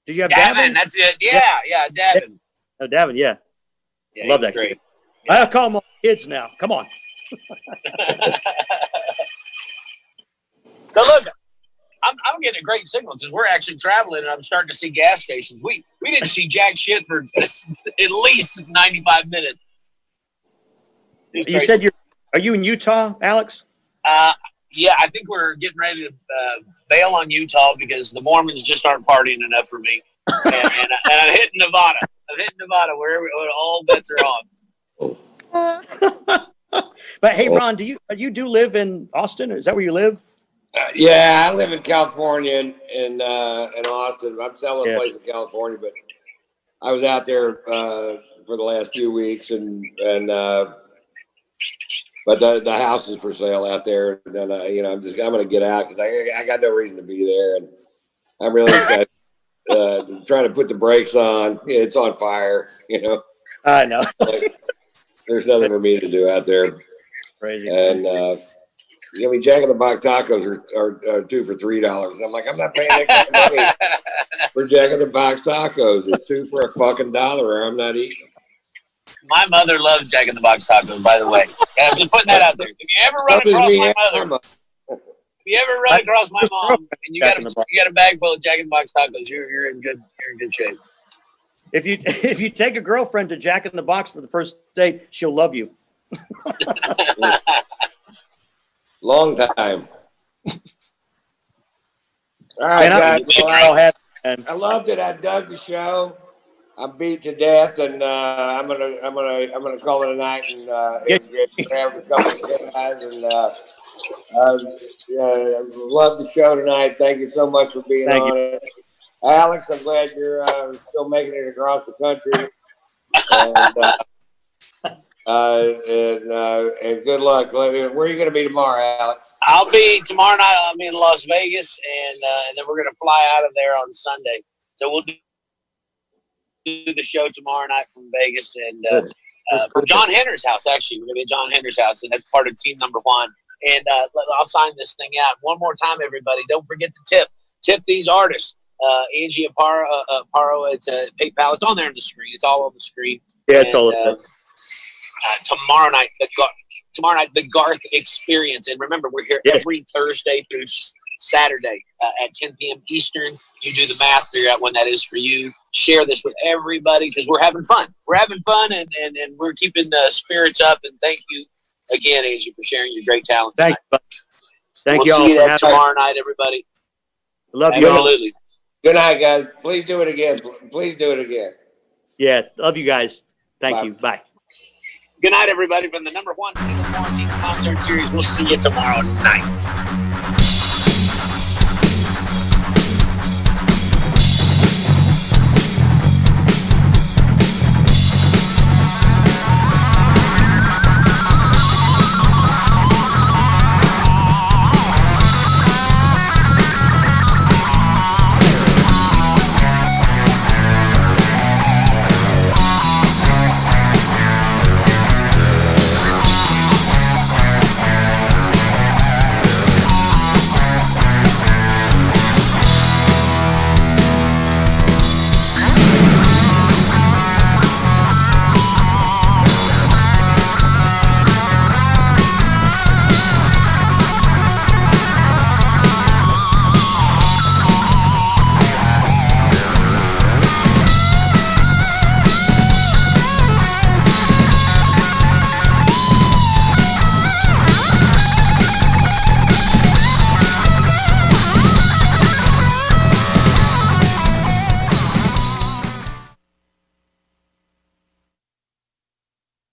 Do you have Davin? That's it. Yeah, Davin. Oh, Davin, yeah. Love that great. kid. I call them all kids now. Come on. So look, I'm getting a great signal because we're actually traveling, and I'm starting to see gas stations. We didn't see jack shit for at least 95 minutes. You said are you in Utah, Alex? Yeah, I think we're getting ready to bail on Utah because the Mormons just aren't partying enough for me. And I'm hitting Nevada. Where all bets are on. But hey, Ron, do you live in Austin? Is that where you live? Yeah, I live in California in Austin. I'm selling a place in California, but I was out there for the last few weeks, but the house is for sale out there. And then I'm going to get out because I got no reason to be there, and I'm really trying to put the brakes on. It's on fire, I know. There's nothing for me to do out there. Crazy. And Jack in the Box tacos are 2 for $3. I'm like, I'm not paying that kind of money for Jack in the Box tacos. It's 2 for a fucking $1, or I'm not eating. My mother loves Jack in the Box tacos, by the way. I'm just putting that out there. If you ever run across my mom, and you got a bag full of Jack in the Box tacos, you're in good shape. If you take a girlfriend to Jack in the Box for the first date, she'll love you. Long time. All right, guys. I loved it. I dug the show. I'm beat to death, and I'm gonna call it a night and have a couple of guys. And love the show tonight. Thank you so much for being on it, Alex. I'm glad you're still making it across the country. And good luck. Where are you going to be tomorrow, Alex? Tomorrow night. I'll be in Las Vegas, and then we're going to fly out of there on Sunday. So we'll do the show tomorrow night from Vegas, and from John Hender's house. Actually, we're going to be at John Hender's house, and that's part of team number 1. And I'll sign this thing out one more time, everybody. Don't forget to tip these artists. Angie Aparo, it's PayPal. It's on there on the screen. It's all on the screen. Yeah, it's all on tomorrow night, the Garth Experience. And remember, we're here every Thursday through Saturday at 10 p.m. Eastern. You do the math, figure out when that is for you. Share this with everybody because we're having fun. We're having fun, and we're keeping the spirits up. And thank you again, Angie, for sharing your great talent tonight. Thank you all. We'll see you tomorrow night, everybody. Love you all. Absolutely. Good night, guys. Please do it again. Please do it again. Yeah, love you guys. Thank you. Bye. Good night, everybody, from the #1 Quarantine Concert Series. We'll see you tomorrow night.